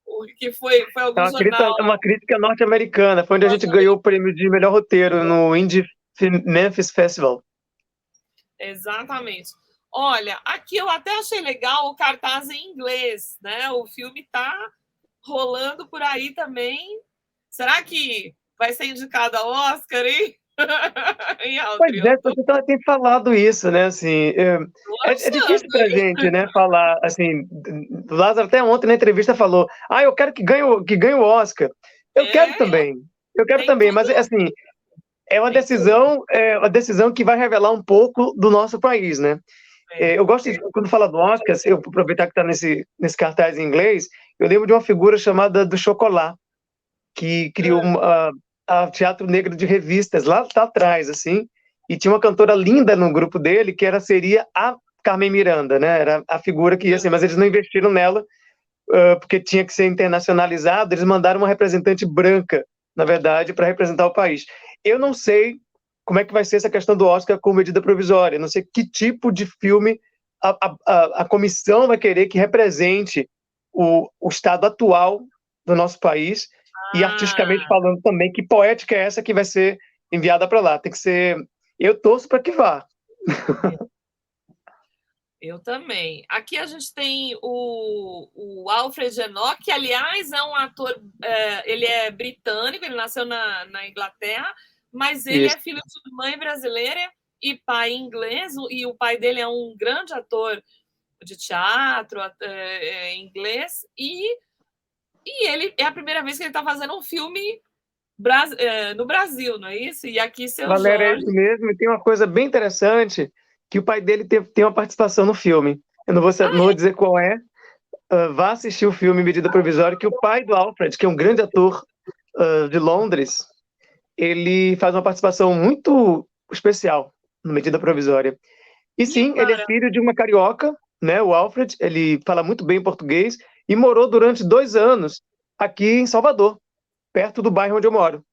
porque foi algum jornal. É uma crítica norte-americana, foi onde a gente ganhou o prêmio de melhor roteiro no Indie Memphis Festival. Exatamente. Olha, aqui eu até achei legal o cartaz em inglês, né? O filme tá rolando por aí também. Será que vai ser indicado ao Oscar, hein? Pois é, você tem falado isso, né? Assim, é difícil pra gente, né? Falar assim. O Lázaro até ontem na entrevista falou: eu quero que ganhe o Oscar. Eu quero também. Eu quero também, mas assim, é uma decisão que vai revelar um pouco do nosso país, né? Eu gosto de, quando fala do Oscar, eu aproveitar que está nesse cartaz em inglês, eu lembro de uma figura chamada do Chocolat, que criou a Teatro Negro de Revistas, lá atrás, assim, e tinha uma cantora linda no grupo dele, que seria a Carmen Miranda, né? Era a figura que ia assim, mas eles não investiram nela, porque tinha que ser internacionalizado, eles mandaram uma representante branca, na verdade, para representar o país. Eu não sei como é que vai ser essa questão do Oscar com medida provisória, não sei que tipo de filme a comissão vai querer que represente o estado atual do nosso país e artisticamente Ah, falando também, que poética é essa que vai ser enviada para lá. Tem que ser. Eu torço para que vá. eu também. Aqui a gente tem o Alfred Enoch, que, aliás, é um ator, ele é britânico, ele nasceu na Inglaterra, mas ele Isso. é filho de mãe brasileira e pai inglês, e o pai dele é um grande ator de teatro inglês, e ele é a primeira vez que ele está fazendo um filme no Brasil, não é isso? E aqui, seu Valéria, é Jorge. isso mesmo. E tem uma coisa bem interessante, que o pai dele tem uma participação no filme. Eu não vou dizer qual é. Vá assistir o filme Medida Provisória, que o pai do Alfred, que é um grande ator de Londres, ele faz uma participação muito especial no Medida Provisória. E Que sim, ele é maravilha! filho de uma carioca, né? O Alfred, ele fala muito bem português e morou durante 2 anos aqui em Salvador, perto do bairro onde eu moro.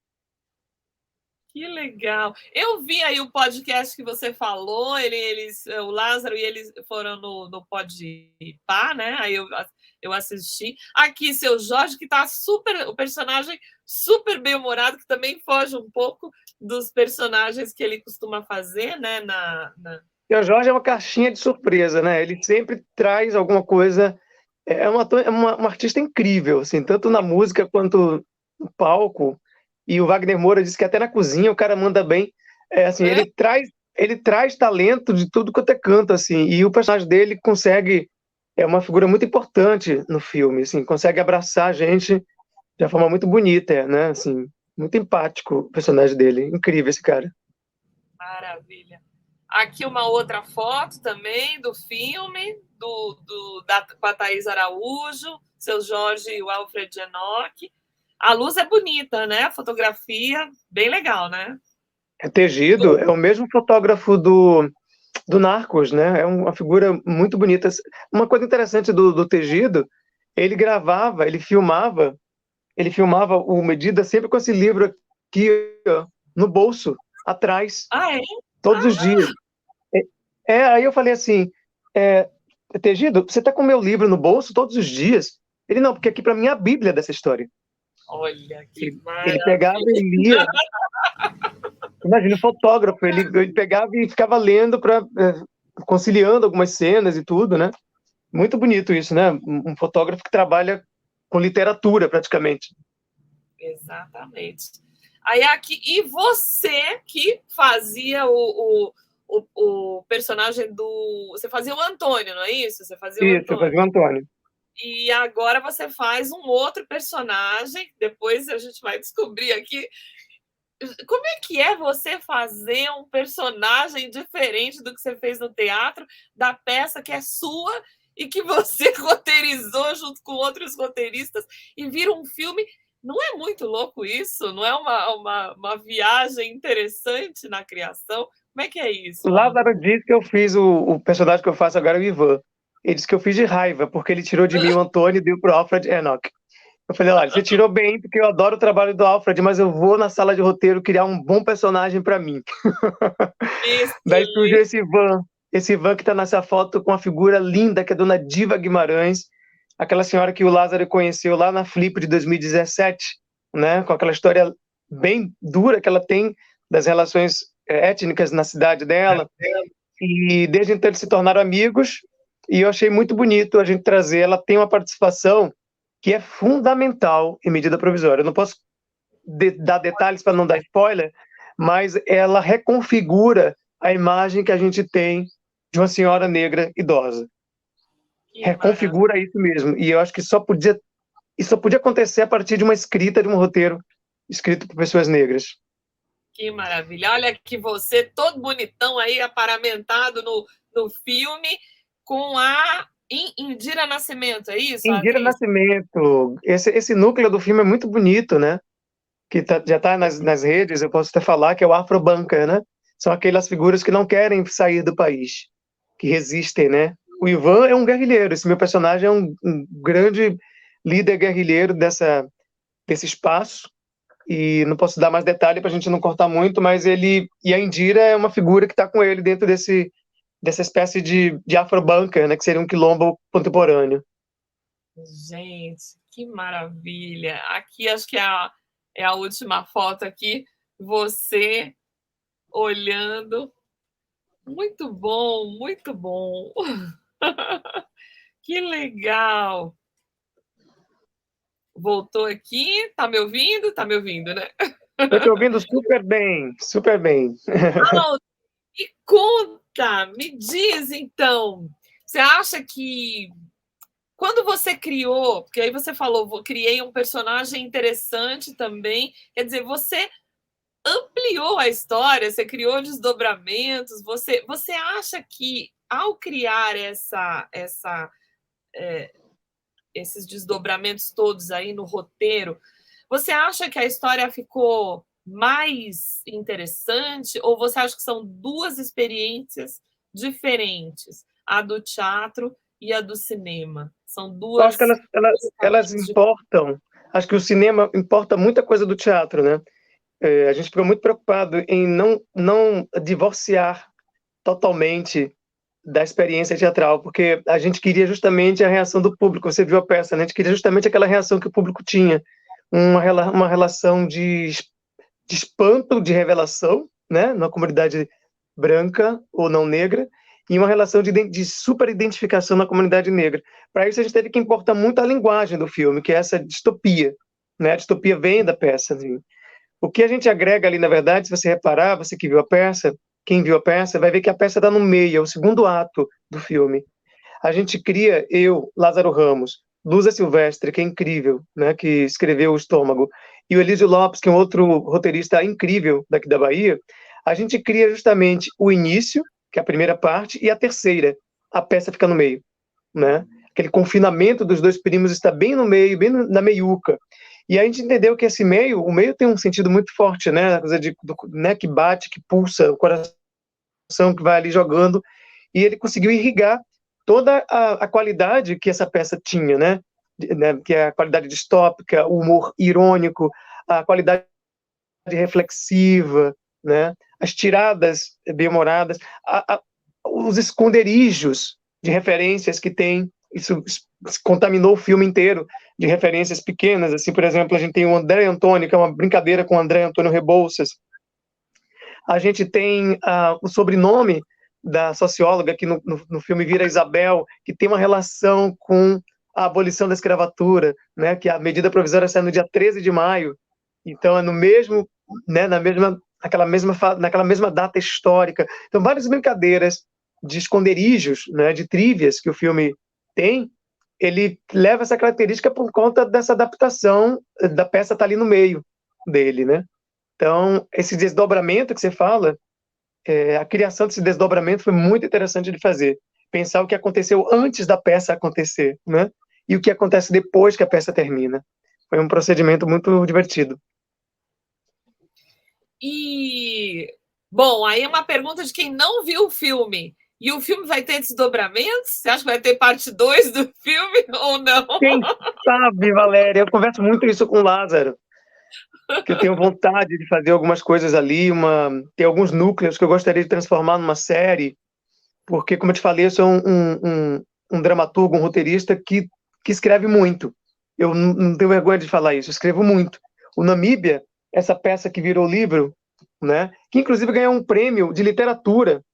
Que legal. Eu vi aí o podcast que você falou, o Lázaro e eles foram no Podpah, né? Aí eu assisti. Aqui, seu Jorge, que tá super, o personagem super bem-humorado, que também foge um pouco dos personagens que ele costuma fazer, né? E o Jorge é uma caixinha de surpresa, né? Ele sempre traz alguma coisa. É um artista incrível, assim, tanto na música quanto no palco. E o Wagner Moura disse que até na cozinha o cara manda bem. Assim, É? ele traz talento de tudo quanto é canto, assim. E o personagem dele consegue. É uma figura muito importante no filme, assim, consegue abraçar a gente de uma forma muito bonita, né? Assim, muito empático o personagem dele. Incrível esse cara. Maravilha. Aqui uma outra foto também do filme, com a Thaís Araújo, seu Jorge e o Alfred Enoch. A luz é bonita, né? A fotografia, bem legal, né? É Tegido, é o mesmo fotógrafo do Narcos, né? É uma figura muito bonita. Uma coisa interessante do Tegido, ele filmava o Medida sempre com esse livro aqui ó, no bolso, atrás, Ah, é? todos os Ah, dias. Aí eu falei assim, é, Tegido, você tá com o meu livro no bolso todos os dias? Ele, não, porque aqui para mim é a Bíblia dessa história. olha que Ele pegava maravilha. e lia. Imagina, o fotógrafo, ele pegava e ficava lendo conciliando algumas cenas e tudo, né? Muito bonito isso, né? Um fotógrafo que trabalha com literatura, praticamente. Exatamente. Aí aqui, e você que fazia o personagem do. Você fazia o Antônio, não é isso? Você fazia o Isso, eu Antônio. fazia o Antônio. E agora você faz um outro personagem, depois a gente vai descobrir aqui. Como é que é você fazer um personagem diferente do que você fez no teatro, da peça que é sua e que você roteirizou junto com outros roteiristas e vira um filme? Não é muito louco isso? Não é uma viagem interessante na criação? Como é que é O isso, Ana? Lázaro disse que eu fiz o personagem que eu faço agora, o Ivan. Ele disse que eu fiz de raiva, porque ele tirou de mim o Antônio e deu pro Alfred Enoch. Eu falei, olha, você tirou bem, porque eu adoro o trabalho do Alfred, mas eu vou na sala de roteiro criar um bom personagem para mim. Daí surgiu Excelente. esse Ivan que está nessa foto com uma figura linda, que é a dona Diva Guimarães, aquela senhora que o Lázaro conheceu lá na Flip de 2017, né, com aquela história bem dura que ela tem das relações étnicas na cidade dela, e desde então eles se tornaram amigos, e eu achei muito bonito a gente trazer, ela tem uma participação que é fundamental em Medida Provisória. Eu não posso dar detalhes para não dar spoiler, mas ela reconfigura a imagem que a gente tem de uma senhora negra idosa. Que maravilha. Reconfigura isso mesmo. E eu acho que isso só podia acontecer a partir de uma escrita, de um roteiro escrito por pessoas negras. Que maravilha. Olha que você, todo bonitão aí, aparamentado no filme, com a Indira Nascimento, é isso, a Indira atriz? Nascimento, esse núcleo do filme é muito bonito, né? Que já está nas redes, eu posso até falar que é o Afrobanca, né? São aquelas figuras que não querem sair do país, que resistem, né? O Ivan é um guerrilheiro, esse meu personagem é um grande líder guerrilheiro desse espaço, e não posso dar mais detalhe para a gente não cortar muito, mas ele e a Indira é uma figura que está com ele dentro dessa espécie de Afrobanca, né? Que seria um quilombo contemporâneo. Gente, que maravilha. Aqui acho que é a última foto aqui, você olhando. Muito bom, muito bom. Que legal. Voltou aqui, tá me ouvindo? Tá me ouvindo, né? Estou te ouvindo super bem, super bem. Ah, me conta, me diz então, você acha que quando você criou, porque aí você falou, criei um personagem interessante também, quer dizer, você ampliou a história, você criou desdobramentos, você acha que ao criar esses desdobramentos todos aí no roteiro, você acha que a história ficou mais interessante ou você acha que são duas experiências diferentes, a do teatro e a do cinema? São Eu acho que duas elas caminhos importam. Acho que o cinema importa muita coisa do teatro, né? A gente ficou muito preocupado em não divorciar totalmente da experiência teatral, porque a gente queria justamente a reação do público. Você viu a peça, né? A gente queria justamente aquela reação que o público tinha, uma relação de espanto, de revelação, né? Na comunidade branca ou não negra, e uma relação de super identificação na comunidade negra. Para isso, a gente teve que importar muito a linguagem do filme, que é essa distopia. Né? A distopia vem da peça. Assim. O que a gente agrega ali, na verdade, se você reparar, você que viu a peça, quem viu a peça, vai ver que a peça está no meio, é o segundo ato do filme. A gente cria, Lázaro Ramos, Luza Silvestre, que é incrível, né, que escreveu O Estômago, e o Elísio Lopes, que é um outro roteirista incrível daqui da Bahia, a gente cria justamente o início, que é a primeira parte, e a terceira, a peça fica no meio, né? Aquele confinamento dos dois primos está bem no meio, bem na meiuca. E a gente entendeu que esse meio, o meio tem um sentido muito forte, né? A coisa né, que bate, que pulsa, o coração que vai ali jogando, e ele conseguiu irrigar toda a qualidade que essa peça tinha, né? Que é a qualidade distópica, o humor irônico, a qualidade reflexiva, né? As tiradas bem-humoradas, os esconderijos de referências que tem, isso contaminou o filme inteiro de referências pequenas, assim, por exemplo, a gente tem o André Antônio, que é uma brincadeira com o André Antônio Rebouças, a gente tem o sobrenome da socióloga, que no filme vira Isabel, que tem uma relação com a abolição da escravatura, né, que a medida provisória sai no dia 13 de maio, então é no mesmo, né, naquela mesma data histórica. Então, várias brincadeiras de esconderijos, né, de trívias que o filme tem, ele leva essa característica por conta dessa adaptação da peça estar ali no meio dele, né? Então, esse desdobramento que você fala, a criação desse desdobramento foi muito interessante de fazer. Pensar o que aconteceu antes da peça acontecer, né? E o que acontece depois que a peça termina. Foi um procedimento muito divertido. E, bom, aí é uma pergunta de quem não viu o filme. E o filme vai ter desdobramentos? Você acha que vai ter parte 2 do filme ou não? Quem sabe, Valéria? Eu converso muito isso com o Lázaro, que eu tenho vontade de fazer algumas coisas ali, tem alguns núcleos que eu gostaria de transformar numa série, porque, como eu te falei, eu sou um dramaturgo, um roteirista que escreve muito. Eu não tenho vergonha de falar isso, eu escrevo muito. O Namíbia, essa peça que virou livro, né, que inclusive ganhou um prêmio de literatura,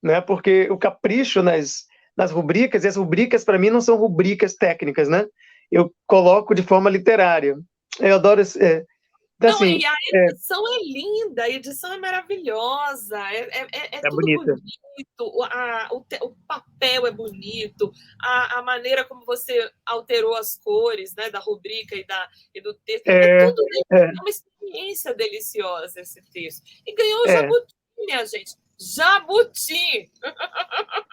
né, porque o capricho nas rubricas, e as rubricas para mim não são rubricas técnicas, né, eu coloco de forma literária. Eu adoro então, Não, assim, e a edição é linda, a edição é maravilhosa, é é tudo bonita. bonito, o papel é bonito, a maneira como você alterou as cores, né, da rubrica e do texto, é É, tudo é, é uma experiência deliciosa esse texto. E ganhou o é. Jabuti, minha gente, Jabuti!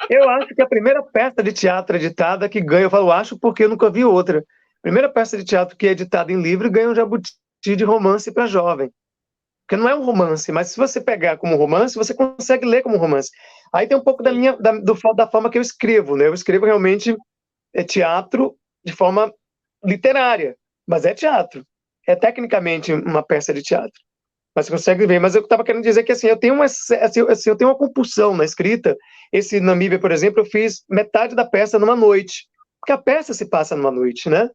Eu acho que a primeira peça de teatro editada que ganha, eu falo acho porque eu nunca vi outra. Primeira peça de teatro que é editada em livro ganha um jabuti de romance para jovem. Porque não é um romance, mas se você pegar como romance, você consegue ler como romance. Aí tem um pouco Sim. da forma que eu escrevo, né? Eu escrevo realmente teatro de forma literária, mas é teatro. É tecnicamente uma peça de teatro. Mas você consegue ver. Mas eu estava querendo dizer que assim, eu tenho uma compulsão na escrita. Esse Namíbia, por exemplo, eu fiz metade da peça numa noite. porque a peça se passa numa noite, né?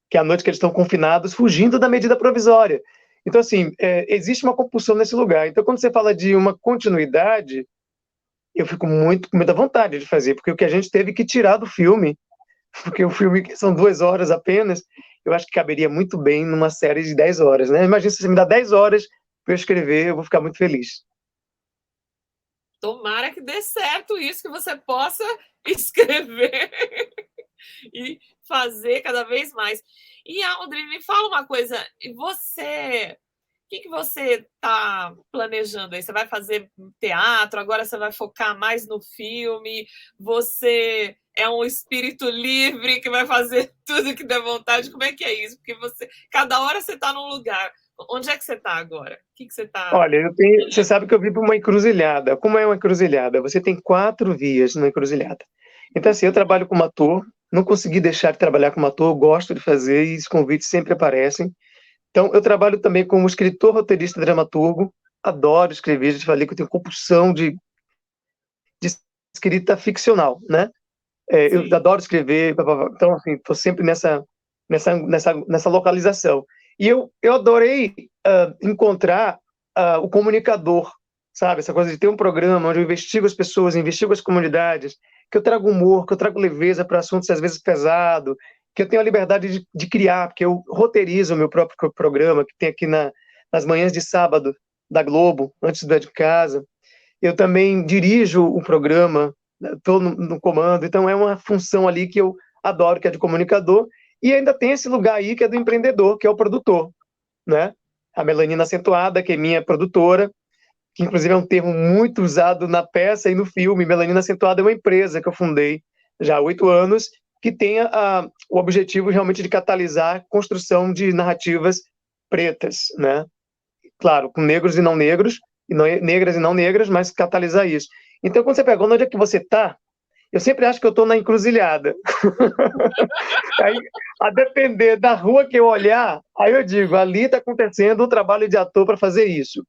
Que é a noite que eles estão confinados, fugindo da medida provisória. Então, assim, existe uma compulsão nesse lugar. Então, quando você fala de uma continuidade, eu fico muito com muita vontade de fazer, porque o que a gente teve que tirar do filme, porque o filme são 2 horas apenas, eu acho que caberia muito bem numa série de 10 horas, né? Imagina se você me dá 10 horas para eu escrever, eu vou ficar muito feliz. Tomara que dê certo isso, que você possa escrever e fazer cada vez mais. E, Audrey, me fala uma coisa, você... O que você está planejando aí? Você vai fazer teatro? Agora você vai focar mais no filme? Você é um espírito livre que vai fazer tudo que der vontade? Como é que é isso? Porque cada hora você está num lugar. Onde é que você está agora? O que você está... Olha, você sabe que eu vivo uma encruzilhada. Como é uma encruzilhada? Você tem 4 vias numa encruzilhada. Então, assim, eu trabalho como ator, não consegui deixar de trabalhar como ator, gosto de fazer e os convites sempre aparecem. Então, eu trabalho também como escritor, roteirista, dramaturgo. Adoro escrever, já te falei que eu tenho compulsão de escrita ficcional, né? Eu adoro escrever, então, assim, estou sempre nessa localização. E eu adorei encontrar o comunicador, sabe? Essa coisa de ter um programa onde eu investigo as pessoas, investigo as comunidades, que eu trago humor, que eu trago leveza para assuntos às vezes pesados, que eu tenho a liberdade de criar, porque eu roteirizo o meu próprio programa, que tem aqui nas manhãs de sábado da Globo, antes do de casa. Eu também dirijo o programa, estou no comando, então é uma função ali que eu adoro, que é de comunicador, e ainda tem esse lugar aí que é do empreendedor, que é o produtor, né? A Melanina Acentuada, que é minha produtora, que inclusive é um termo muito usado na peça e no filme. Melanina Acentuada é uma empresa que eu fundei já há 8 anos, que tem o objetivo realmente de catalisar a construção de narrativas pretas, né? Claro, com negros e não negros, negras e não negras, mas catalisar isso. Então, quando você pergunta onde é que você está, eu sempre acho que eu estou na encruzilhada. Aí, a depender da rua que eu olhar, aí eu digo, ali está acontecendo um trabalho de ator para fazer isso.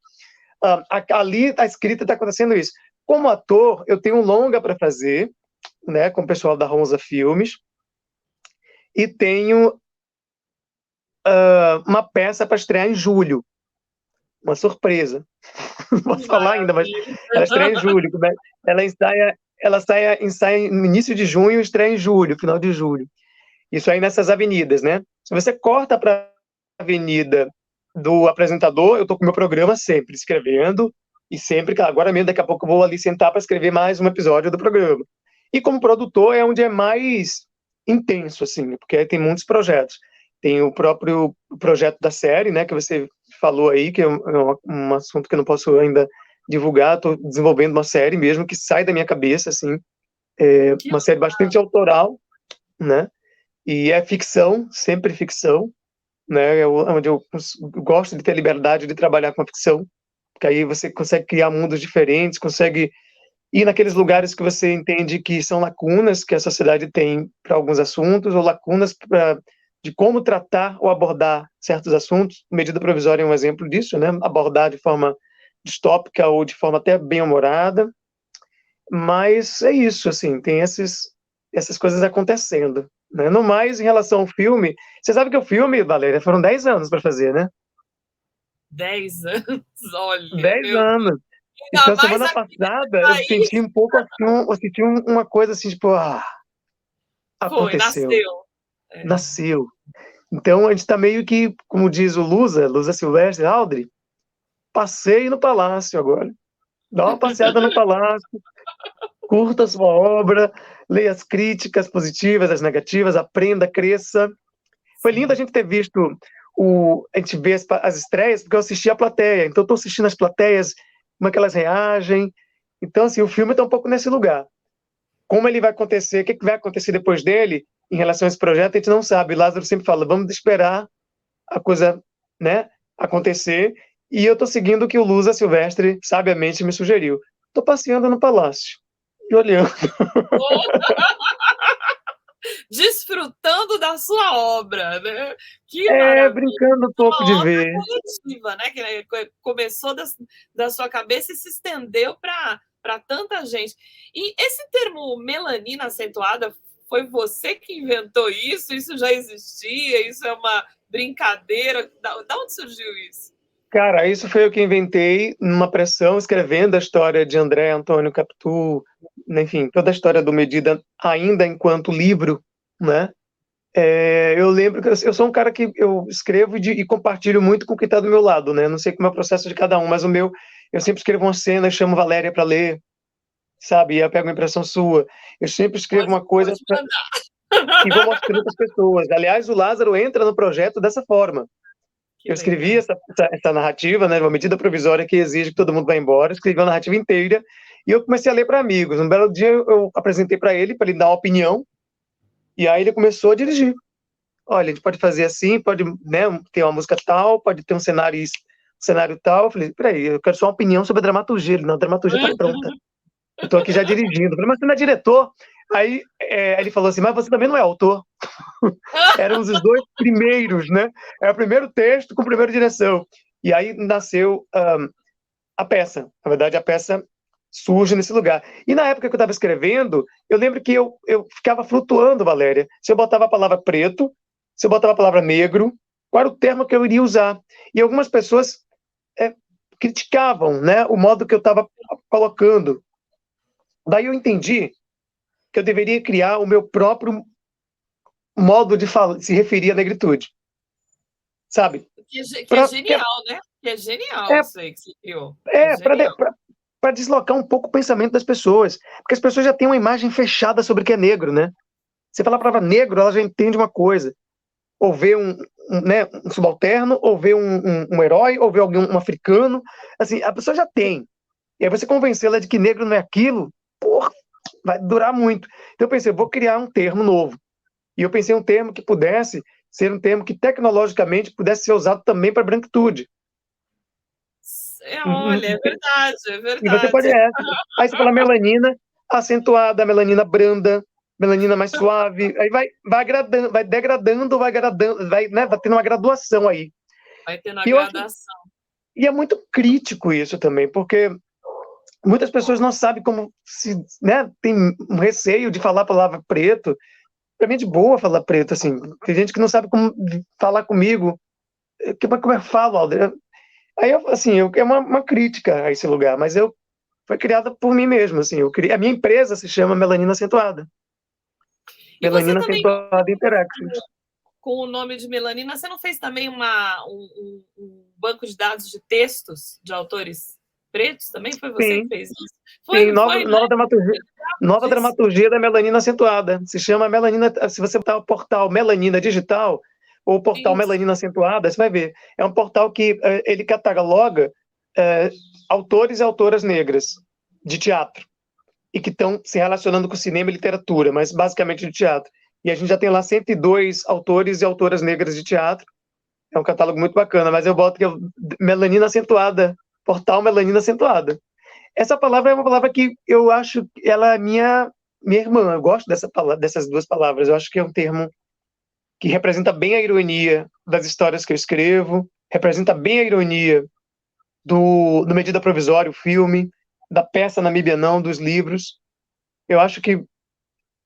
Ali a escrita está acontecendo isso. Como ator, eu tenho um longa para fazer, né, com o pessoal da Ronza Filmes, e tenho uma peça para estrear em julho, uma surpresa. Não posso falar ainda, mas ela estreia em julho. Ela ensaia no início de junho e estreia em julho, final de julho. Isso aí nessas avenidas, né? Se você corta para a avenida do apresentador, eu estou com o meu programa sempre escrevendo, e sempre, agora mesmo, daqui a pouco eu vou ali sentar para escrever mais um episódio do programa. E como produtor é onde é mais intenso, assim, porque aí tem muitos projetos. Tem o próprio projeto da série, né, que você falou aí, que é um assunto que eu não posso ainda divulgar. Estou desenvolvendo uma série mesmo que sai da minha cabeça, assim, uma série bastante autoral, né, e é ficção, sempre ficção, né, onde eu gosto de ter liberdade de trabalhar com a ficção, porque aí você consegue criar mundos diferentes, consegue ir naqueles lugares que você entende que são lacunas que a sociedade tem para alguns assuntos, ou lacunas de como tratar ou abordar certos assuntos. Medida provisória é um exemplo disso, né? Abordar de forma distópica ou de forma até bem-humorada. Mas é isso, assim, tem essas coisas acontecendo. Né? No mais, em relação ao filme, você sabe que o filme, Valéria, foram 10 anos para fazer, né? 10 anos, olha, 10 meu Deus. anos. Ainda Então, mais semana aqui nesse passada, eu país. senti um pouco assim, eu senti uma coisa assim, tipo, Foi, aconteceu, nasceu. É. nasceu. Então, a gente está meio que, como diz o Lusa Silvestre, Aldri, passeie no palácio agora. Dá uma passeada no palácio, curta a sua obra, leia as críticas positivas, as negativas, aprenda, cresça. Foi lindo a gente ter visto a gente ver as estreias, porque eu assisti a plateia, então estou assistindo as plateias, como é que elas reagem. Então, assim, o filme está um pouco nesse lugar. Como ele vai acontecer, o que vai acontecer depois dele, em relação a esse projeto, a gente não sabe. Lázaro sempre fala, vamos esperar a coisa, né, acontecer, e eu estou seguindo o que o Lusa Silvestre sabiamente me sugeriu. Estou passeando no palácio e olhando. Desfrutando da sua obra, né? Que maravilha! Brincando um pouco de Uma obra ver. coletiva, né? Que começou da sua cabeça e se estendeu para tanta gente. E esse termo melanina acentuada Foi você que inventou isso? Isso já existia? Isso é uma brincadeira? Da onde surgiu isso? Cara, isso foi eu que inventei numa pressão, escrevendo a história de André Antônio Capitu, enfim, toda a história do Medida ainda enquanto livro, né? Eu lembro que eu sou um cara que eu escrevo e compartilho muito com quem está do meu lado, né? Não sei como é o processo de cada um, mas o meu, eu sempre escrevo uma cena, chamo Valéria para ler, sabe? E eu pego uma impressão sua. Eu sempre escrevo uma coisa Pode mandar. e vou mostrando para as pessoas. Aliás, o Lázaro entra no projeto dessa forma. Que Eu escrevi legal. essa narrativa, né, uma medida provisória que exige que todo mundo vá embora, escrevi uma narrativa inteira e eu comecei a ler para amigos. Um belo dia eu apresentei para ele dar uma opinião e aí ele começou a dirigir. Olha, a gente pode fazer assim, pode, né, ter uma música tal, pode ter um cenário tal. Eu falei, peraí, eu quero só uma opinião sobre a dramaturgia. Ele, não, a dramaturgia está pronta. Eu estou aqui já dirigindo. Eu falei, mas você não é diretor? Aí ele falou assim, mas você também não é autor. Éramos os dois primeiros, né? É o primeiro texto com a primeira direção. E aí nasceu a peça. Na verdade, a peça surge nesse lugar. E na época que eu estava escrevendo, eu lembro que eu ficava flutuando, Valéria. Se eu botava a palavra preto, se eu botava a palavra negro, qual era o termo que eu iria usar? E algumas pessoas criticavam, né, o modo que eu estava colocando. Daí eu entendi que eu deveria criar o meu próprio modo de se referir à negritude, sabe? Que é genial, né? Que é genial É, isso aí que você criou. É genial. para deslocar um pouco o pensamento das pessoas, porque as pessoas já têm uma imagem fechada sobre o que é negro, né? Você fala a palavra negro, ela já entende uma coisa. Ou vê né, um subalterno, ou vê um herói, ou vê um africano. Assim, a pessoa já tem. E aí você convencê-la de que negro não é aquilo, porra, vai durar muito. Então eu pensei, eu vou criar um termo novo. E eu pensei um termo que pudesse ser um termo que tecnologicamente pudesse ser usado também para branquitude. Olha, é verdade, é E você verdade. pode aí você fala melanina acentuada, melanina branda, melanina mais suave, aí vai agradando, vai degradando, vai agradando, vai tendo uma graduação aí. Vai tendo a E eu acho, gradação. e é muito crítico isso também, porque muitas pessoas não sabem como se, né, tem um receio de falar a palavra preto. Para mim é de boa falar preto, assim. Tem gente que não sabe como falar comigo. Como eu falo, Alder? Aí, é uma crítica a esse lugar, mas foi criada por mim mesmo, assim. A minha empresa se chama Melanina Acentuada. E você Melanina também, Acentuada Interactions. com o nome de Melanina, você não fez também um banco de dados de textos de autores pretos também? Foi você que Sim, fez isso? Foi, sim, não foi, né? nova Disso. dramaturgia da Melanina Acentuada. Se chama Melanina, se você botar o portal Melanina Digital ou o portal Isso. Melanina Acentuada, você vai ver. É um portal que ele cataloga eh, autores e autoras negras de teatro e que estão se relacionando com cinema e literatura, mas basicamente de teatro. E a gente já tem lá 102 autores e autoras negras de teatro. É um catálogo muito bacana, mas eu boto que é Melanina Acentuada, portal Melanina Acentuada. Essa palavra é uma palavra que eu acho que ela é minha irmã. Eu gosto dessas duas palavras. Eu acho que é um termo que representa bem a ironia das histórias que eu escrevo, representa bem a ironia do Medida Provisória, o filme, da peça Namíbia Não, dos livros. Eu acho que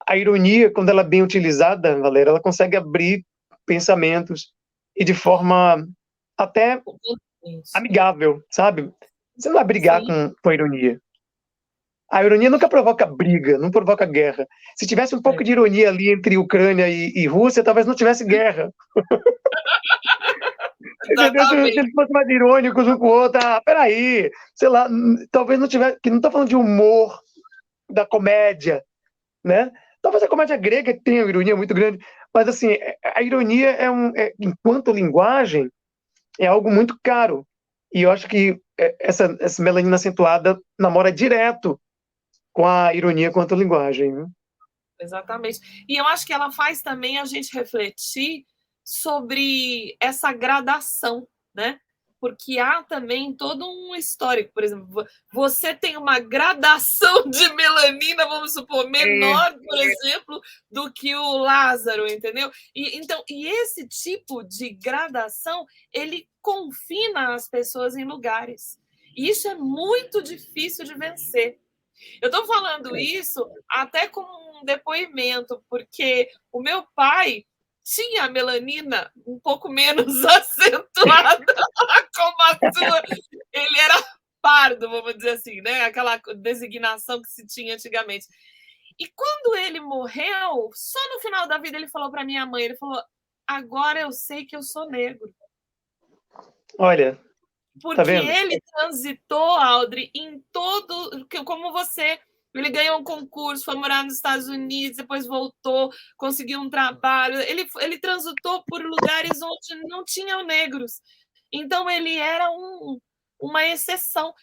a ironia, quando ela é bem utilizada, Valéria, ela consegue abrir pensamentos e de forma até amigável, sabe? Você não vai brigar Sim. com a ironia. A ironia nunca provoca briga, não provoca guerra. Se tivesse um pouco É. de ironia ali entre Ucrânia e Rússia, talvez não tivesse guerra. Entendeu? Se Exatamente. eles fossem mais irônicos um com o outro, peraí, sei lá, talvez não tivesse. Que não estou falando de humor, da comédia, né? Talvez a comédia grega tenha uma ironia muito grande, mas assim, a ironia enquanto linguagem, é algo muito caro. E eu acho que essa melanina acentuada namora direto com a ironia quanto linguagem, viu? Exatamente. E eu acho que ela faz também a gente refletir sobre essa gradação, né? Porque há também todo um histórico. Por exemplo, você tem uma gradação de melanina, vamos supor, É, menor, por exemplo, do que o Lázaro, entendeu? E esse tipo de gradação, ele confina as pessoas em lugares. E isso é muito difícil de vencer. Eu estou falando isso até como um depoimento, porque o meu pai tinha a melanina um pouco menos acentuada como a sua. Ele era pardo, vamos dizer assim, né? Aquela designação que se tinha antigamente. E quando ele morreu, só no final da vida ele falou para minha mãe, ele falou, agora eu sei que eu sou negro. Olha, tá Porque vendo? ele transitou, Audrey, em todo... Como você... Ele ganhou um concurso, foi morar nos Estados Unidos, depois voltou, conseguiu um trabalho. Ele transitou por lugares onde não tinham negros. Então, ele era uma exceção.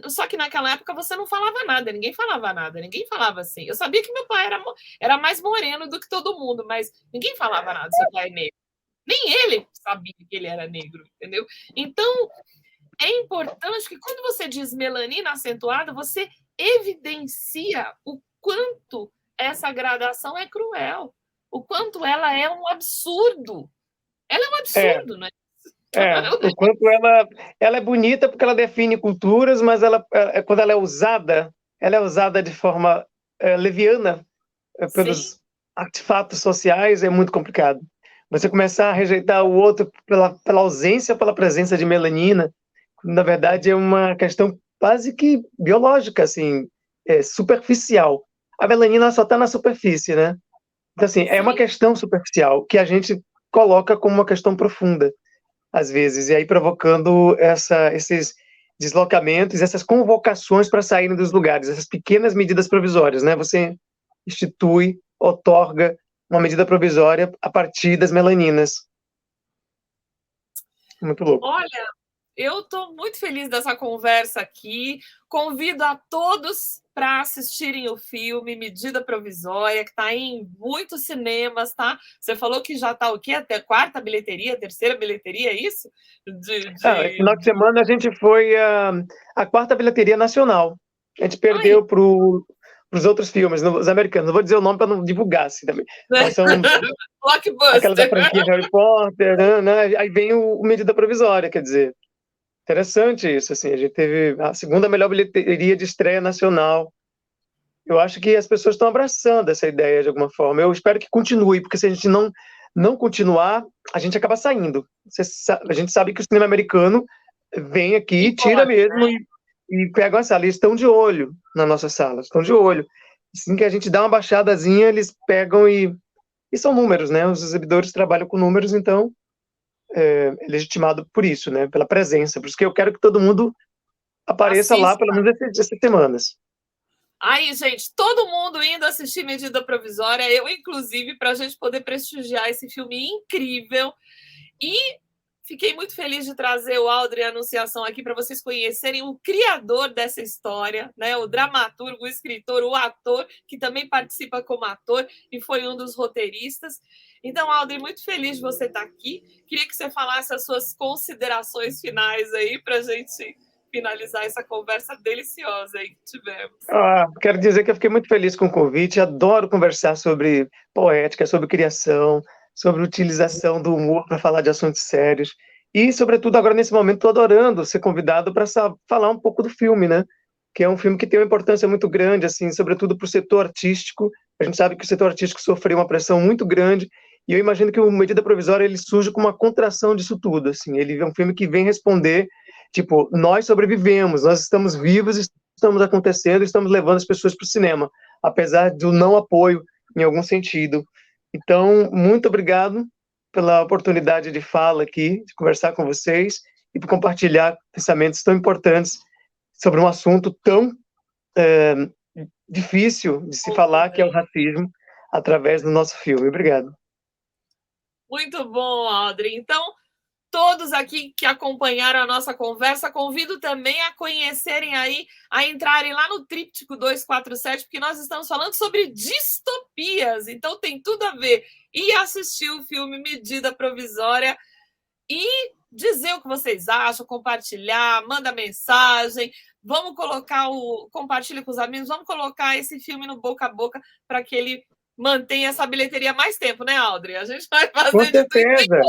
Só que naquela época você não falava nada, ninguém falava nada, ninguém falava assim. Eu sabia que meu pai era mais moreno do que todo mundo, mas ninguém falava nada, seu pai é negro. Nem ele sabia que ele era negro, entendeu? Então, é importante que quando você diz melanina acentuada, você evidencia o quanto essa gradação é cruel, o quanto ela é um absurdo. Ela é um absurdo, né? O quanto ela é bonita porque ela define culturas, mas quando ela é usada de forma leviana pelos artefatos sociais, é muito complicado. Você começar a rejeitar o outro pela ausência ou pela presença de melanina, na verdade é uma questão quase que biológica, assim, superficial. A melanina só está na superfície, né? Então, assim, é uma questão superficial que a gente coloca como uma questão profunda, às vezes, e aí provocando esses deslocamentos, essas convocações para saírem dos lugares, essas pequenas medidas provisórias, né? Você institui, outorga uma medida provisória a partir das melaninas. Muito louco. Olha, eu estou muito feliz dessa conversa aqui. Convido a todos para assistirem o filme Medida Provisória, que está em muitos cinemas, tá? Você falou que já está o quê? Até quarta bilheteria, terceira bilheteria, é isso? Final de semana a gente foi a quarta bilheteria nacional. A gente perdeu para os outros filmes, os americanos. Não vou dizer o nome para não divulgar, assim, também. Mas são aquela da franquia Harry Potter, né? Aí vem o Medida Provisória, quer dizer. Interessante isso, assim. A gente teve a segunda melhor bilheteria de estreia nacional. Eu acho que as pessoas estão abraçando essa ideia de alguma forma. Eu espero que continue, porque se a gente não continuar, a gente acaba saindo. A gente sabe que o cinema americano vem aqui, tira mesmo, né? e pega a sala. Eles estão de olho na nossa sala, estão de olho. Assim que a gente dá uma baixadazinha, eles pegam e são números, né? Os exibidores trabalham com números, então é legitimado por isso, né? Pela presença. Por isso que eu quero que todo mundo apareça lá, pelo menos essas semanas. Aí, gente, todo mundo indo assistir Medida Provisória, eu inclusive, para a gente poder prestigiar esse filme incrível. E fiquei muito feliz de trazer o Audrey Anunciação aqui para vocês conhecerem o criador dessa história, né? O dramaturgo, o escritor, o ator, que também participa como ator e foi um dos roteiristas. Então, Audrey, muito feliz de você estar aqui. Queria que você falasse as suas considerações finais aí para a gente finalizar essa conversa deliciosa aí que tivemos. Quero dizer que eu fiquei muito feliz com o convite, adoro conversar sobre poética, sobre criação, sobre utilização do humor para falar de assuntos sérios, e, sobretudo, agora nesse momento, estou adorando ser convidado para falar um pouco do filme, né? Que é um filme que tem uma importância muito grande, assim, sobretudo para o setor artístico. A gente sabe que o setor artístico sofreu uma pressão muito grande, e eu imagino que o Medida Provisória ele surge com uma contração disso tudo, assim. Ele é um filme que vem responder, tipo, nós sobrevivemos, nós estamos vivos, estamos acontecendo, estamos levando as pessoas para o cinema, apesar do não apoio em algum sentido. Então, muito obrigado pela oportunidade de fala aqui, de conversar com vocês e por compartilhar pensamentos tão importantes sobre um assunto tão difícil de se falar, que é o racismo, através do nosso filme. Obrigado. Muito bom, Audrey. Então, todos aqui que acompanharam a nossa conversa, convido também a conhecerem aí, a entrarem lá no Tríptico 247, porque nós estamos falando sobre distopias, então tem tudo a ver. E assistir o filme Medida Provisória e dizer o que vocês acham, compartilhar, manda mensagem, vamos colocar compartilha com os amigos, vamos colocar esse filme no boca a boca para que ele mantenha essa bilheteria mais tempo, né, Audrey? A gente vai fazer com certeza.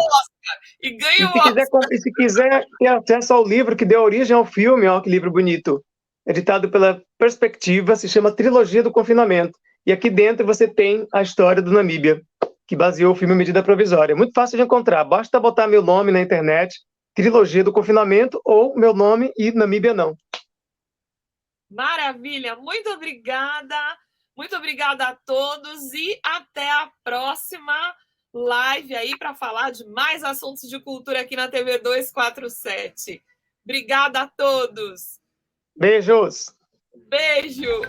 E ganha o Oscar. E se quiser ter acesso ao livro que deu origem ao filme, ó, que livro bonito. editado pela Perspectiva, se chama Trilogia do Confinamento. E aqui dentro você tem a história do Namíbia, que baseou o filme Medida Provisória. Muito fácil de encontrar, basta botar meu nome na internet, Trilogia do Confinamento, ou meu nome e Namíbia não. Maravilha, muito obrigada a todos e até a próxima live aí para falar de mais assuntos de cultura aqui na TV 247. Obrigada a todos. Beijos. Beijo.